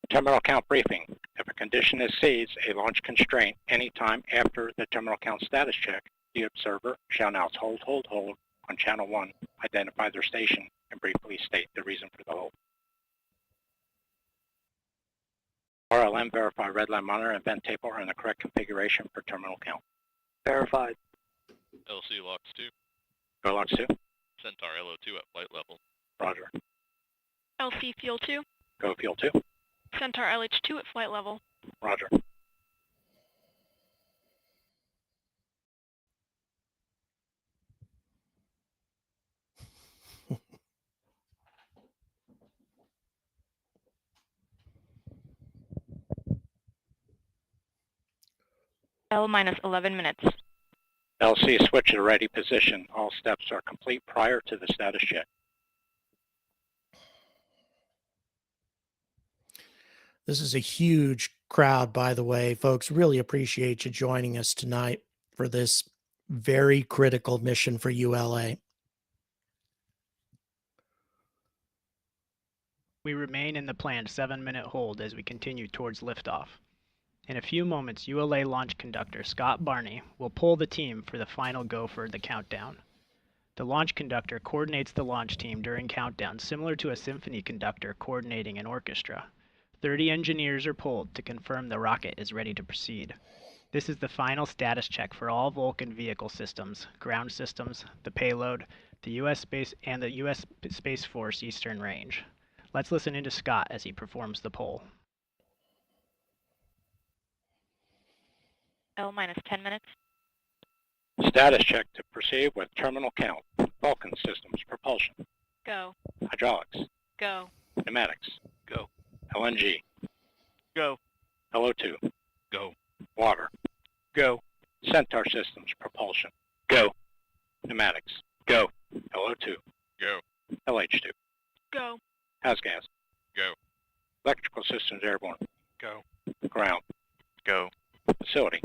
[SPEAKER 6] Terminal count briefing. If a condition exceeds a launch constraint any time after the terminal count status check, the observer shall announce hold on channel 1, identify their station, and briefly state the reason for the hold. RLM verify redline monitor and vent tape are in the correct configuration for terminal count. Verified.
[SPEAKER 7] LC Locks 2.
[SPEAKER 6] Go Locks 2.
[SPEAKER 7] Centaur LO2 at flight level.
[SPEAKER 6] Roger.
[SPEAKER 5] LC Fuel 2.
[SPEAKER 6] Go Fuel 2.
[SPEAKER 5] Centaur LH2 at flight level.
[SPEAKER 6] Roger.
[SPEAKER 5] L minus 11 minutes.
[SPEAKER 6] LC switch to ready position. All steps are complete prior to the status check.
[SPEAKER 2] This is a huge crowd, by the way, folks. Really appreciate you joining us tonight for this very critical mission for ULA.
[SPEAKER 3] We remain in the planned 7-minute hold as we continue towards liftoff. In a few moments, ULA launch conductor Scott Barney will pull the team for the final go for the countdown. The launch conductor coordinates the launch team during countdown, similar to a symphony conductor coordinating an orchestra. 30 engineers are pulled to confirm the rocket is ready to proceed. This is the final status check for all Vulcan vehicle systems, ground systems, the payload, the U.S. Space Force Eastern Range. Let's listen into Scott as he performs the poll.
[SPEAKER 5] L minus 10 minutes.
[SPEAKER 6] Status check to proceed with terminal count. Vulcan systems, propulsion,
[SPEAKER 5] Go.
[SPEAKER 6] hydraulics,
[SPEAKER 5] Go.
[SPEAKER 6] pneumatics,
[SPEAKER 7] Go.
[SPEAKER 6] LNG,
[SPEAKER 7] Go.
[SPEAKER 6] LO2,
[SPEAKER 7] Go.
[SPEAKER 6] water,
[SPEAKER 7] Go.
[SPEAKER 6] Centaur systems, propulsion,
[SPEAKER 7] Go.
[SPEAKER 6] pneumatics,
[SPEAKER 7] Go.
[SPEAKER 6] LO2,
[SPEAKER 7] Go.
[SPEAKER 6] LH2,
[SPEAKER 5] Go.
[SPEAKER 6] house gas,
[SPEAKER 7] Go.
[SPEAKER 6] electrical systems airborne,
[SPEAKER 7] Go.
[SPEAKER 6] ground,
[SPEAKER 7] Go.
[SPEAKER 6] facility,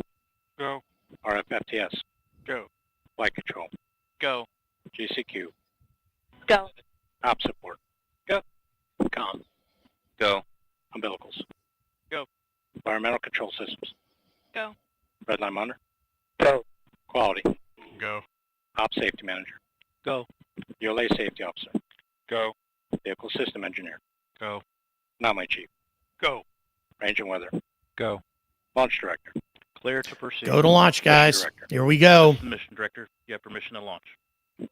[SPEAKER 7] Go.
[SPEAKER 6] RFFTS,
[SPEAKER 7] Go.
[SPEAKER 6] flight control,
[SPEAKER 7] Go.
[SPEAKER 6] GCQ,
[SPEAKER 5] Go.
[SPEAKER 6] op support, go, comm,
[SPEAKER 7] Go.
[SPEAKER 6] umbilicals,
[SPEAKER 7] Go.
[SPEAKER 6] environmental control systems,
[SPEAKER 5] Go.
[SPEAKER 6] red line monitor, go, quality,
[SPEAKER 7] Go.
[SPEAKER 6] op safety manager,
[SPEAKER 7] Go.
[SPEAKER 6] ULA safety officer,
[SPEAKER 7] Go.
[SPEAKER 6] vehicle system engineer,
[SPEAKER 7] Go.
[SPEAKER 6] anomaly chief,
[SPEAKER 7] Go.
[SPEAKER 6] range and weather,
[SPEAKER 7] Go.
[SPEAKER 6] launch director,
[SPEAKER 7] Clear to proceed.
[SPEAKER 2] Go to launch, guys.
[SPEAKER 6] Director.
[SPEAKER 2] Here we go.
[SPEAKER 7] This is the mission director. You have permission to launch.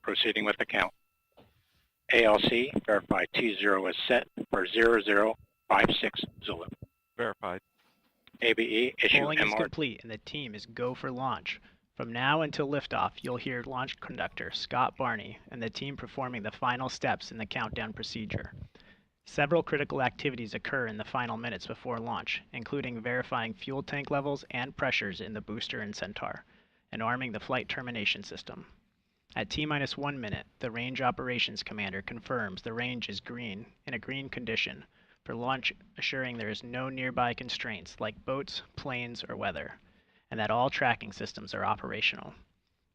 [SPEAKER 6] proceeding with the count. ALC, verify T0 is set for 0056 Zulu.
[SPEAKER 7] Verified.
[SPEAKER 6] ABE, issue
[SPEAKER 3] Polling is
[SPEAKER 6] MR.
[SPEAKER 3] complete and the team is go for launch. From now until liftoff, you'll hear launch conductor Scott Barney and the team performing the final steps in the countdown procedure. Several critical activities occur in the final minutes before launch, including verifying fuel tank levels and pressures in the booster and Centaur, and arming the flight termination system. At T-minus 1 minute, the range operations commander confirms the range is green, in a green condition, for launch, assuring there is no nearby constraints like boats, planes, or weather, and that all tracking systems are operational.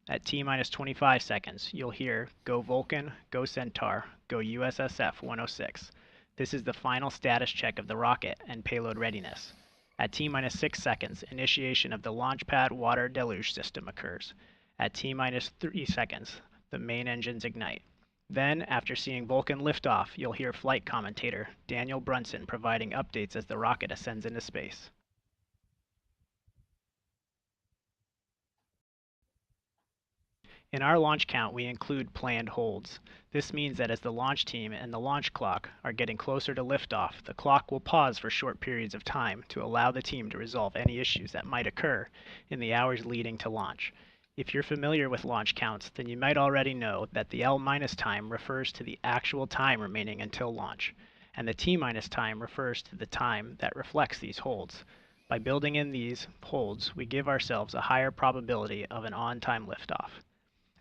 [SPEAKER 3] At T-minus 25 seconds, you'll hear Go Vulcan, Go Centaur, Go USSF-106. This is the final status check of the rocket and payload readiness. At T-minus 6 seconds, initiation of the launch pad water deluge system occurs. At T-minus 3 seconds, the main engines ignite. Then, after seeing Vulcan lift off, you'll hear flight commentator Daniel Brunson providing updates as the rocket ascends into space. In our launch count, we include planned holds. This means that as the launch team and the launch clock are getting closer to liftoff, the clock will pause for short periods of time to allow the team to resolve any issues that might occur in the hours leading to launch. If you're familiar with launch counts, then you might already know that the L- time refers to the actual time remaining until launch, and the T- time refers to the time that reflects these holds. By building in these holds, we give ourselves a higher probability of an on-time liftoff.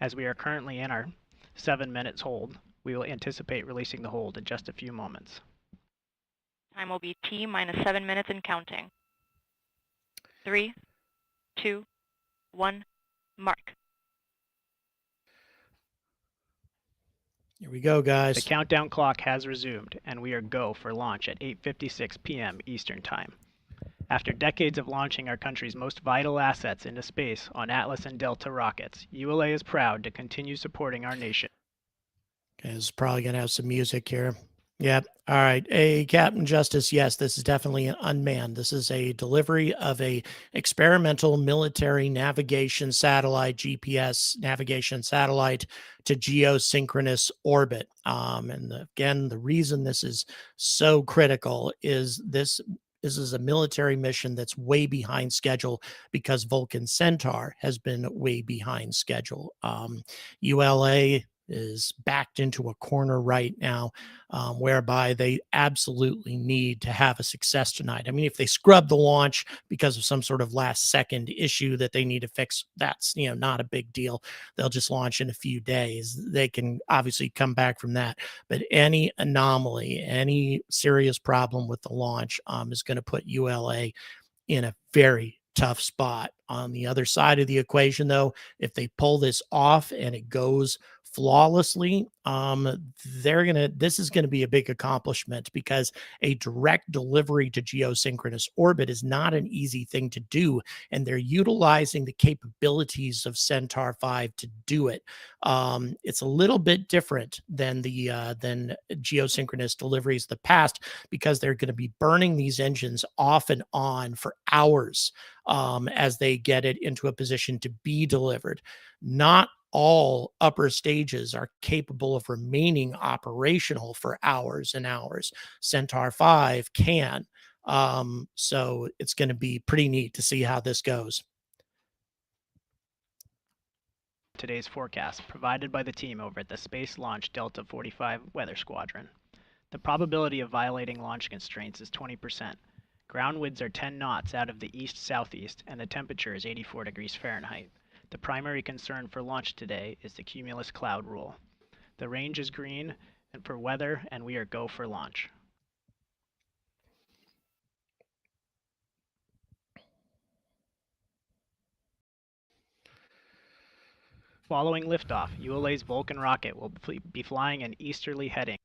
[SPEAKER 3] As we are currently in our 7 minutes hold, we will anticipate releasing the hold in just a few moments.
[SPEAKER 5] Time will be T-minus 7 minutes and counting. 3, 2, 1, mark.
[SPEAKER 2] Here we go, guys.
[SPEAKER 3] The countdown clock has resumed, and we are go for launch at 8:56 p.m. Eastern Time. After decades of launching our country's most vital assets into space on Atlas and Delta rockets, ULA is proud to continue supporting our nation.
[SPEAKER 2] Okay, this is probably going to have some music here. Yep. All right. Hey, Captain Justice. Yes, this is definitely an unmanned. This is a delivery of a experimental military navigation satellite, GPS navigation satellite to geosynchronous orbit. Again, the reason this is so critical is this is a military mission that's way behind schedule because Vulcan Centaur has been way behind schedule. ULA is backed into a corner right now, whereby they absolutely need to have a success tonight. I mean, if they scrub the launch because of some sort of last second issue that they need to fix, that's, not a big deal. They'll just launch in a few days. They can obviously come back from that. But any anomaly, any serious problem with the launch is going to put ULA in a very tough spot. On the other side of the equation, though, if they pull this off and it goes flawlessly, this is going to be a big accomplishment because a direct delivery to geosynchronous orbit is not an easy thing to do, and they're utilizing the capabilities of Centaur 5 to do it. It's a little bit different than than geosynchronous deliveries of the past because they're going to be burning these engines off and on for hours as they get it into a position to be delivered. Not all upper stages are capable of remaining operational for hours and hours. Centaur 5 can. So it's going to be pretty neat to see how this goes.
[SPEAKER 3] Today's forecast provided by the team over at the Space Launch Delta 45 Weather Squadron. The probability of violating launch constraints is 20%. Ground winds are 10 knots out of the east-southeast, and the temperature is 84 degrees Fahrenheit. The primary concern for launch today is the cumulus cloud rule. The range is green and for weather, and we are go for launch. Following liftoff, ULA's Vulcan rocket will be flying an easterly heading.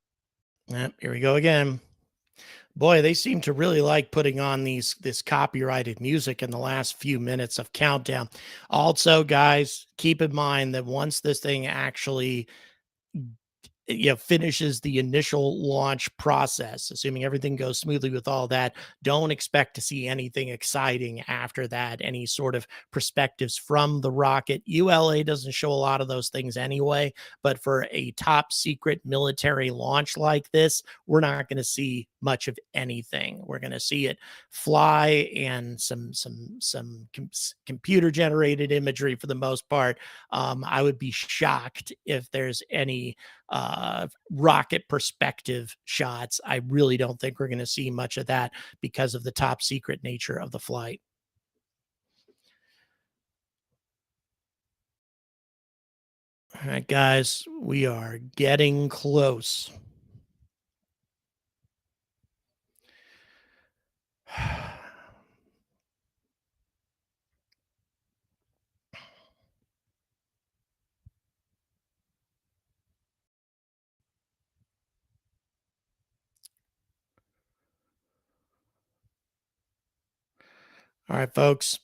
[SPEAKER 2] Yep, here we go again. Boy, they seem to really like putting on this copyrighted music in the last few minutes of countdown. Also, guys, keep in mind that once this thing actually finishes the initial launch process, assuming everything goes smoothly with all that, don't expect to see anything exciting after that, any sort of perspectives from the rocket. ULA doesn't show a lot of those things anyway, but for a top secret military launch like this, we're not going to see much of anything. We're going to see it fly and some computer generated imagery for the most part. I would be shocked if there's any rocket perspective shots. I really don't think we're going to see much of that because of the top secret nature of the flight. All right, guys, we are getting close. All right, folks.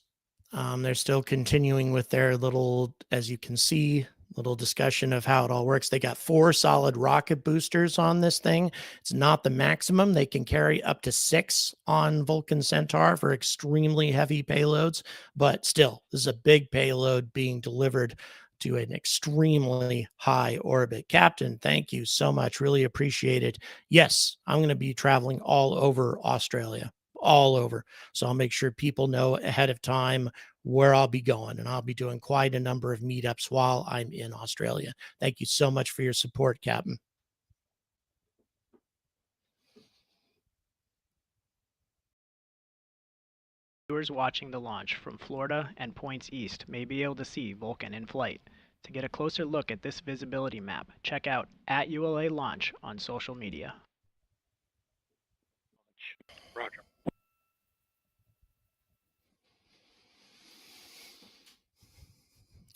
[SPEAKER 2] They're still continuing with their little, as you can see, little discussion of how it all works. They got 4 solid rocket boosters on this thing. It's not the maximum. They can carry up to 6 on Vulcan Centaur for extremely heavy payloads, but still, this is a big payload being delivered to an extremely high orbit. Captain, thank you so much. Really appreciate it. Yes, I'm going to be traveling all over Australia, all over. So I'll make sure people know ahead of time where I'll be going, and I'll be doing quite a number of meetups while I'm in Australia. Thank you so much for your support, Captain.
[SPEAKER 3] Viewers watching the launch from Florida and points east may be able to see Vulcan in flight. To get a closer look at this visibility map, check out @ULA Launch on social media.
[SPEAKER 6] Roger.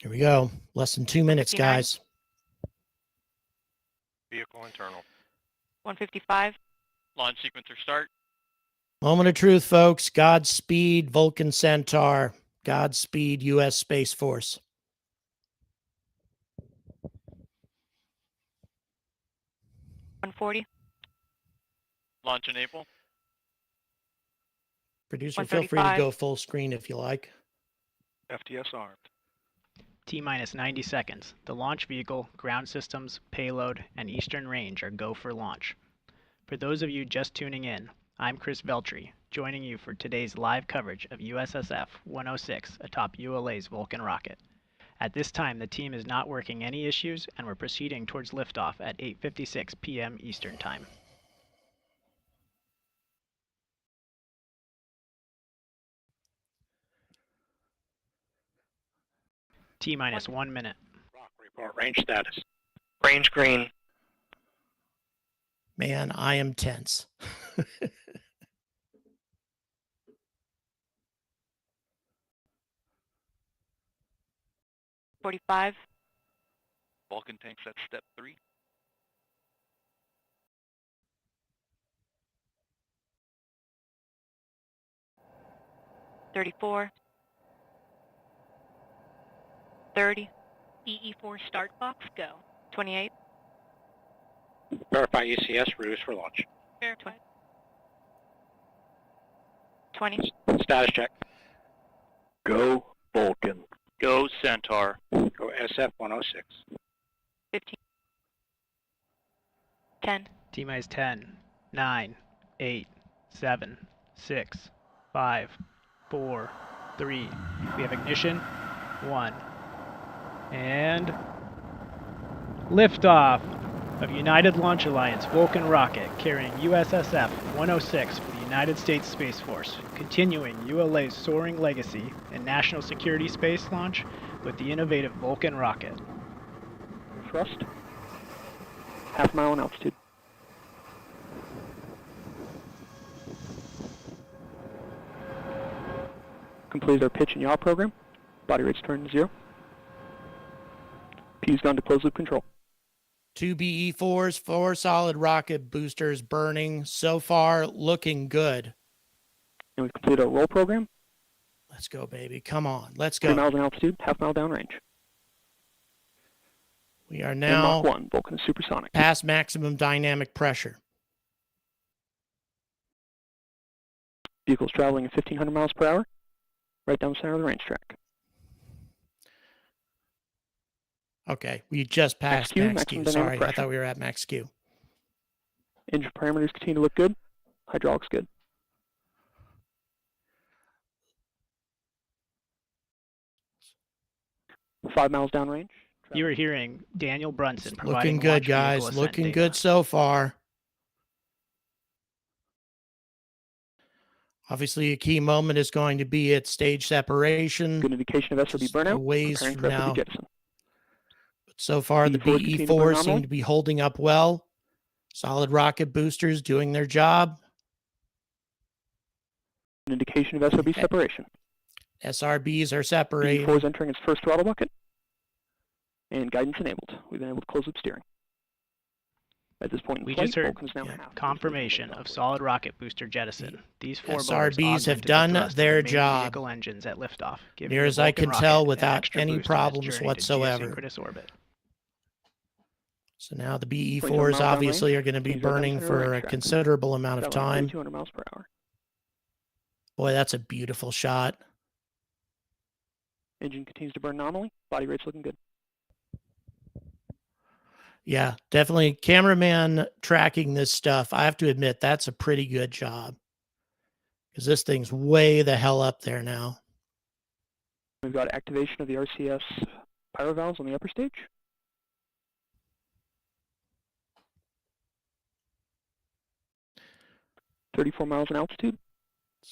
[SPEAKER 2] Here we go. Less than 2 minutes,
[SPEAKER 5] 159.
[SPEAKER 2] guys.
[SPEAKER 7] Vehicle internal.
[SPEAKER 5] 155.
[SPEAKER 7] Launch sequencer start.
[SPEAKER 2] Moment of truth, folks. Godspeed, Vulcan Centaur. Godspeed, U.S. Space Force.
[SPEAKER 5] 140.
[SPEAKER 7] Launch enable.
[SPEAKER 2] Producer, feel free to
[SPEAKER 5] 135.
[SPEAKER 2] go full screen if you like.
[SPEAKER 6] FTS armed.
[SPEAKER 3] T-minus 90 seconds. The launch vehicle, ground systems, payload, and eastern range are go for launch. For those of you just tuning in, I'm Chris Veltri, joining you for today's live coverage of USSF-106 atop ULA's Vulcan rocket. At this time, the team is not working any issues, and we're proceeding towards liftoff at 8:56 p.m. Eastern Time. T-minus 1 minute.
[SPEAKER 6] Rock, report range status.
[SPEAKER 7] Range green.
[SPEAKER 2] Man, I am tense.
[SPEAKER 5] 45.
[SPEAKER 7] Vulcan tanks at step 3.
[SPEAKER 5] 34. 30. EE4 start box, go. 28.
[SPEAKER 6] Verify ECS ruse for launch.
[SPEAKER 5] Verify. 20.
[SPEAKER 6] Status check.
[SPEAKER 8] Go Vulcan.
[SPEAKER 7] Go Centaur.
[SPEAKER 6] Go SF-106.
[SPEAKER 5] 15. 10.
[SPEAKER 3] T-minus 10, 9, 8, 7, 6, 5, 4, 3. We have ignition. 1. And liftoff of United Launch Alliance Vulcan rocket carrying USSF-106 for the United States Space Force, continuing ULA's soaring legacy in national security space launch with the innovative Vulcan rocket.
[SPEAKER 8] Thrust. Half mile in altitude. Completed our pitch and yaw program. Body rates turned to 0. P's gone to closed loop control.
[SPEAKER 2] 2 BE4s, 4 solid rocket boosters burning. So far, looking good.
[SPEAKER 8] And we've completed our roll program.
[SPEAKER 2] Let's go, baby. Come on. Let's
[SPEAKER 8] 3
[SPEAKER 2] go.
[SPEAKER 8] miles in altitude, half mile downrange.
[SPEAKER 2] We are
[SPEAKER 8] And
[SPEAKER 2] now
[SPEAKER 8] Mach 1, Vulcan is supersonic.
[SPEAKER 2] past maximum dynamic pressure.
[SPEAKER 8] Vehicle's traveling at 1,500 miles per hour, right down the center of the range track.
[SPEAKER 2] Okay, we just passed
[SPEAKER 8] Q,
[SPEAKER 2] max
[SPEAKER 8] maximum
[SPEAKER 2] Q.
[SPEAKER 8] dynamic
[SPEAKER 2] Sorry, I
[SPEAKER 8] pressure.
[SPEAKER 2] thought we were at max Q.
[SPEAKER 8] Engine parameters continue to look good. Hydraulics good. Five miles downrange.
[SPEAKER 3] You are hearing Daniel Brunson
[SPEAKER 2] It's
[SPEAKER 3] providing
[SPEAKER 2] looking good,
[SPEAKER 3] launch vehicle
[SPEAKER 2] guys.
[SPEAKER 3] ascent
[SPEAKER 2] Looking
[SPEAKER 3] data.
[SPEAKER 2] good so far. Obviously, a key moment is going to be at stage separation.
[SPEAKER 8] Good indication of SRB
[SPEAKER 2] Just
[SPEAKER 8] burnout.
[SPEAKER 2] a ways
[SPEAKER 8] Preparing
[SPEAKER 2] from
[SPEAKER 8] for
[SPEAKER 2] now.
[SPEAKER 8] SRB jettison.
[SPEAKER 2] But so far, the
[SPEAKER 8] BE4s continue to burn
[SPEAKER 2] BE4 seem
[SPEAKER 8] nominally.
[SPEAKER 2] to be holding up well. Solid rocket boosters doing their job.
[SPEAKER 8] An indication of SRB
[SPEAKER 2] Okay.
[SPEAKER 8] separation.
[SPEAKER 2] SRBs are separating.
[SPEAKER 8] BE4 is entering its first throttle bucket. And guidance enabled. We've been able to close loop steering. At this point in
[SPEAKER 3] We
[SPEAKER 8] flight,
[SPEAKER 3] just heard
[SPEAKER 8] Vulcan is now half.
[SPEAKER 3] confirmation of solid rocket booster jettison. These four motors
[SPEAKER 2] SRBs have
[SPEAKER 3] augmented the
[SPEAKER 2] done
[SPEAKER 3] thrust of
[SPEAKER 2] their
[SPEAKER 3] the main
[SPEAKER 2] job.
[SPEAKER 3] vehicle engines at liftoff, giving
[SPEAKER 2] Near
[SPEAKER 3] the
[SPEAKER 2] as I
[SPEAKER 3] Vulcan
[SPEAKER 2] can
[SPEAKER 3] rocket
[SPEAKER 2] tell,
[SPEAKER 3] an
[SPEAKER 2] without
[SPEAKER 3] extra
[SPEAKER 2] any
[SPEAKER 3] boost in its
[SPEAKER 2] problems
[SPEAKER 3] journey to
[SPEAKER 2] whatsoever.
[SPEAKER 3] geosynchronous orbit.
[SPEAKER 2] So now the BE4s
[SPEAKER 8] 27 miles
[SPEAKER 2] obviously
[SPEAKER 8] downrange.
[SPEAKER 2] are going to be
[SPEAKER 8] He's right down the
[SPEAKER 2] burning
[SPEAKER 8] center of the
[SPEAKER 2] for a
[SPEAKER 8] range track.
[SPEAKER 2] considerable amount of
[SPEAKER 8] Traveling at
[SPEAKER 2] time.
[SPEAKER 8] 3,200 miles per hour.
[SPEAKER 2] Boy, that's a beautiful shot.
[SPEAKER 8] Engine continues to burn nominally. Body rate's looking good.
[SPEAKER 2] Yeah, definitely. Cameraman tracking this stuff, I have to admit, that's a pretty good job. Because this thing's way the hell up there now.
[SPEAKER 8] We've got activation of the RCS pyro valves on the upper stage. .34 miles in altitude,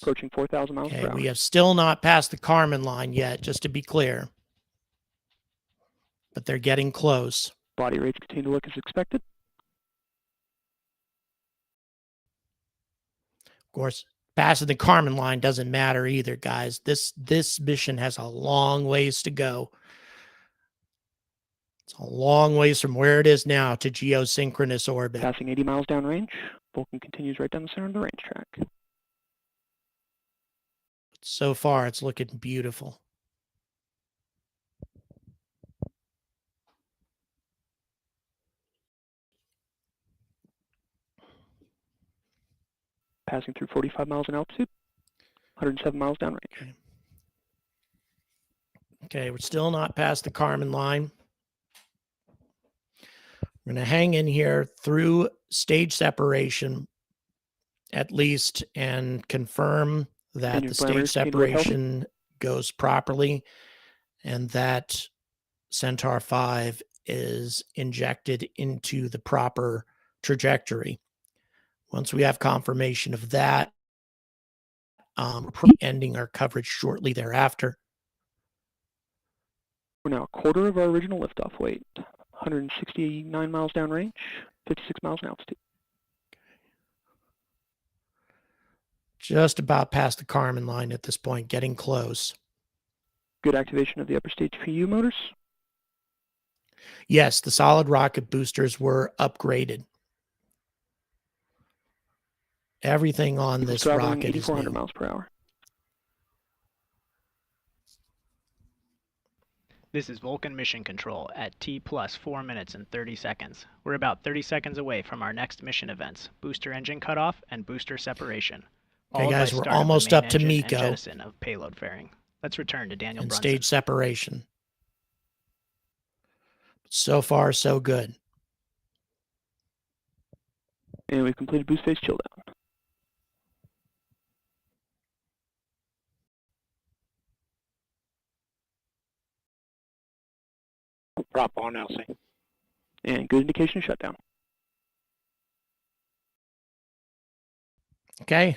[SPEAKER 8] approaching 4,000 miles
[SPEAKER 2] Okay,
[SPEAKER 8] per hour.
[SPEAKER 2] we have still not passed the Kármán line yet, just to be clear. But they're getting close.
[SPEAKER 8] Body rates continue to look as expected.
[SPEAKER 2] Of course, passing the Kármán line doesn't matter either, guys. This mission has a long ways to go. It's a long ways from where it is now to geosynchronous orbit.
[SPEAKER 8] Passing 80 miles downrange, Vulcan continues right down the center of the range track.
[SPEAKER 2] So far, it's looking beautiful.
[SPEAKER 8] passing through 45 miles in altitude, 107 miles downrange.
[SPEAKER 2] Okay, we're still not past the Kármán line. We're going to hang in here through stage separation at least and confirm that the stage separation goes properly and that Centaur 5 is injected into the proper trajectory. Once we have confirmation of that, we're ending our coverage shortly thereafter.
[SPEAKER 8] We're now a quarter of our original liftoff weight, 169 miles downrange, 56 miles in altitude.
[SPEAKER 2] Just about past the Kármán line at this point, getting close.
[SPEAKER 8] Good activation of the upper stage PU motors?
[SPEAKER 2] Yes, the solid rocket boosters were upgraded. Everything on this rocket is
[SPEAKER 8] 8,400
[SPEAKER 2] new.
[SPEAKER 8] miles per hour.
[SPEAKER 3] This is Vulcan Mission Control at T plus 4 minutes and 30 seconds. We're about 30 seconds away from our next mission events, booster engine cutoff and booster separation.
[SPEAKER 2] Okay, guys, we're almost up to MECO.
[SPEAKER 3] Jettison of payload fairing. Let's return to Daniel Brunson.
[SPEAKER 2] Stage separation. So far, so good.
[SPEAKER 8] And we've completed boost phase chill down.
[SPEAKER 6] Prop on, Elsie.
[SPEAKER 8] And good indication of shutdown.
[SPEAKER 2] Okay.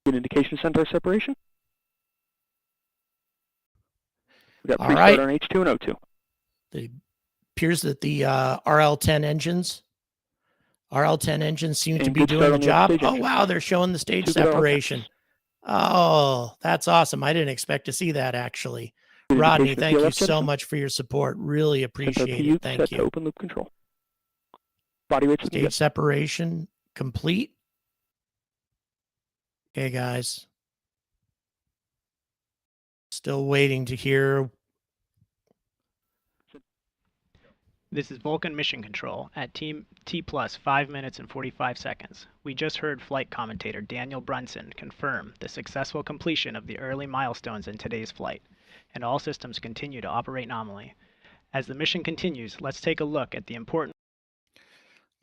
[SPEAKER 8] Good indication of Centaur separation. We got
[SPEAKER 2] All
[SPEAKER 8] pre-start
[SPEAKER 2] right.
[SPEAKER 8] on H2 and O2.
[SPEAKER 2] It appears that the RL10 engines seem to be doing the job. Oh, wow, they're showing the stage separation. Oh, that's awesome. I didn't expect to see that, actually. Rodney, thank you so much for your support. Really appreciate it. Thank you.
[SPEAKER 8] Open loop control. Body weight
[SPEAKER 2] stage separation complete. Okay, guys. Still waiting to hear.
[SPEAKER 3] This is Vulcan Mission Control at T plus 5 minutes and 45 seconds. We just heard flight commentator Daniel Brunson confirm the successful completion of the early milestones in today's flight, and all systems continue to operate nominally. As the mission continues, let's take a look at the important...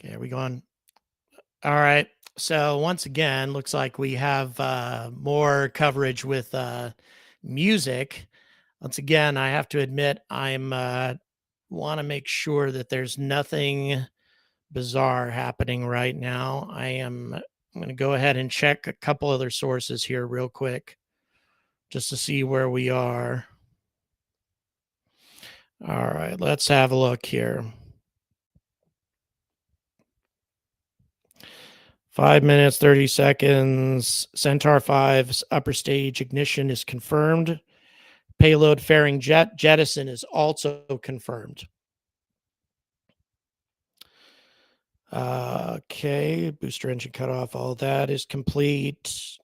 [SPEAKER 2] Okay, are we going? All right. So once again, looks like we have more coverage with music. Once again, I have to admit, I'm want to make sure that there's nothing bizarre happening right now. I'm going to go ahead and check a couple other sources here real quick just to see where we are. All right, let's have a look here. 5 minutes, 30 seconds. Centaur 5's upper stage ignition is confirmed. Payload fairing jettison is also confirmed. Okay, booster engine cutoff, all that is complete.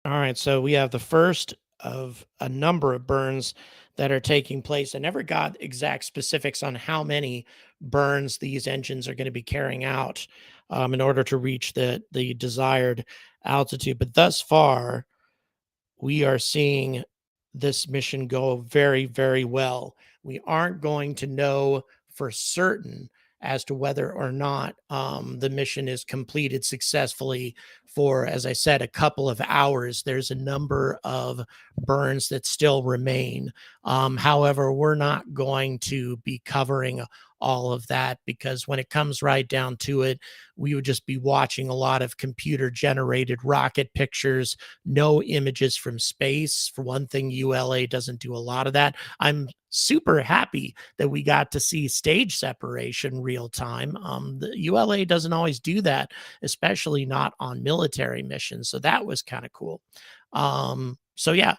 [SPEAKER 2] All right, so we have the first of a number of burns that are taking place. I never got exact specifics on how many burns these engines are going to be carrying out in order to reach the desired altitude. But thus far, we are seeing this mission go very, very well. We aren't going to know for certain as to whether or not the mission is completed successfully for, as I said, a couple of hours. There's a number of burns that still remain. However, we're not going to be covering all of that because when it comes right down to it, we would just be watching a lot of computer generated rocket pictures, no images from space. For one thing, ULA doesn't do a lot of that. I'm super happy that we got to see stage separation real time. The ULA doesn't always do that, especially not on military missions. So that was kind of cool. So yeah,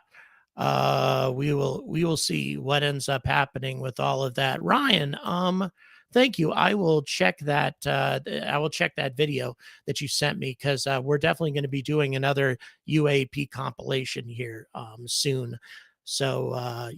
[SPEAKER 2] we will see what ends up happening with all of that. Ryan, thank you. I will check that. I will check that video that you sent me because we're definitely going to be doing another UAP compilation here soon. So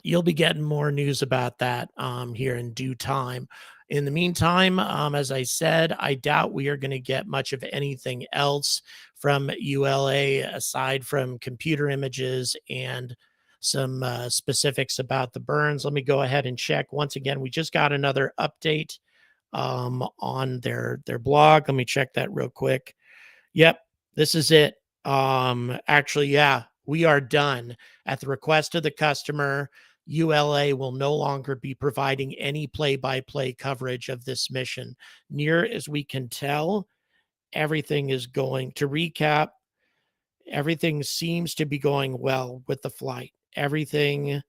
[SPEAKER 2] you'll be getting more news about that here in due time. In the meantime, as I said, I doubt we are going to get much of anything else from ULA aside from computer images and some specifics about the burns. Let me go ahead and check. Once again, we just got another update on their blog. Let me check that real quick. Yep, this is it. Actually, yeah, we are done. At the request of the customer, ULA will no longer be providing any play-by-play coverage of this mission. Near as we can tell, everything is going to recap. Everything seems to be going well with the flight. Everything,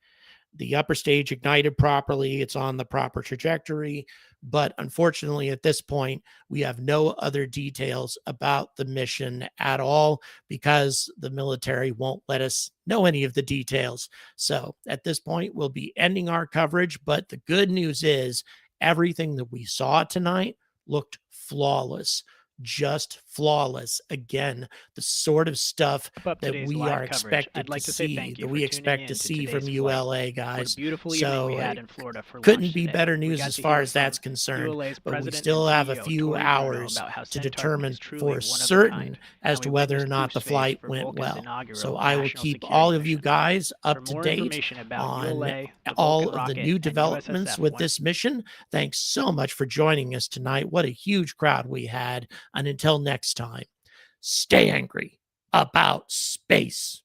[SPEAKER 2] the upper stage ignited properly. It's on the proper trajectory. But unfortunately, at this point, we have no other details about the mission at all because the military won't let us know any of the details. So at this point, we'll be ending our coverage. But the good news is everything that we saw tonight looked flawless. Just flawless. Again, the sort of stuff that we are expected to see, that we expect to see from ULA, guys. So couldn't be better news as far as that's concerned, but we still have a few hours to determine for certain as to whether or not the flight went well. So I will keep all of you guys up to date on all of the new developments with this mission. Thanks so much for joining us tonight. What a huge crowd we had. And until next time, stay angry about space.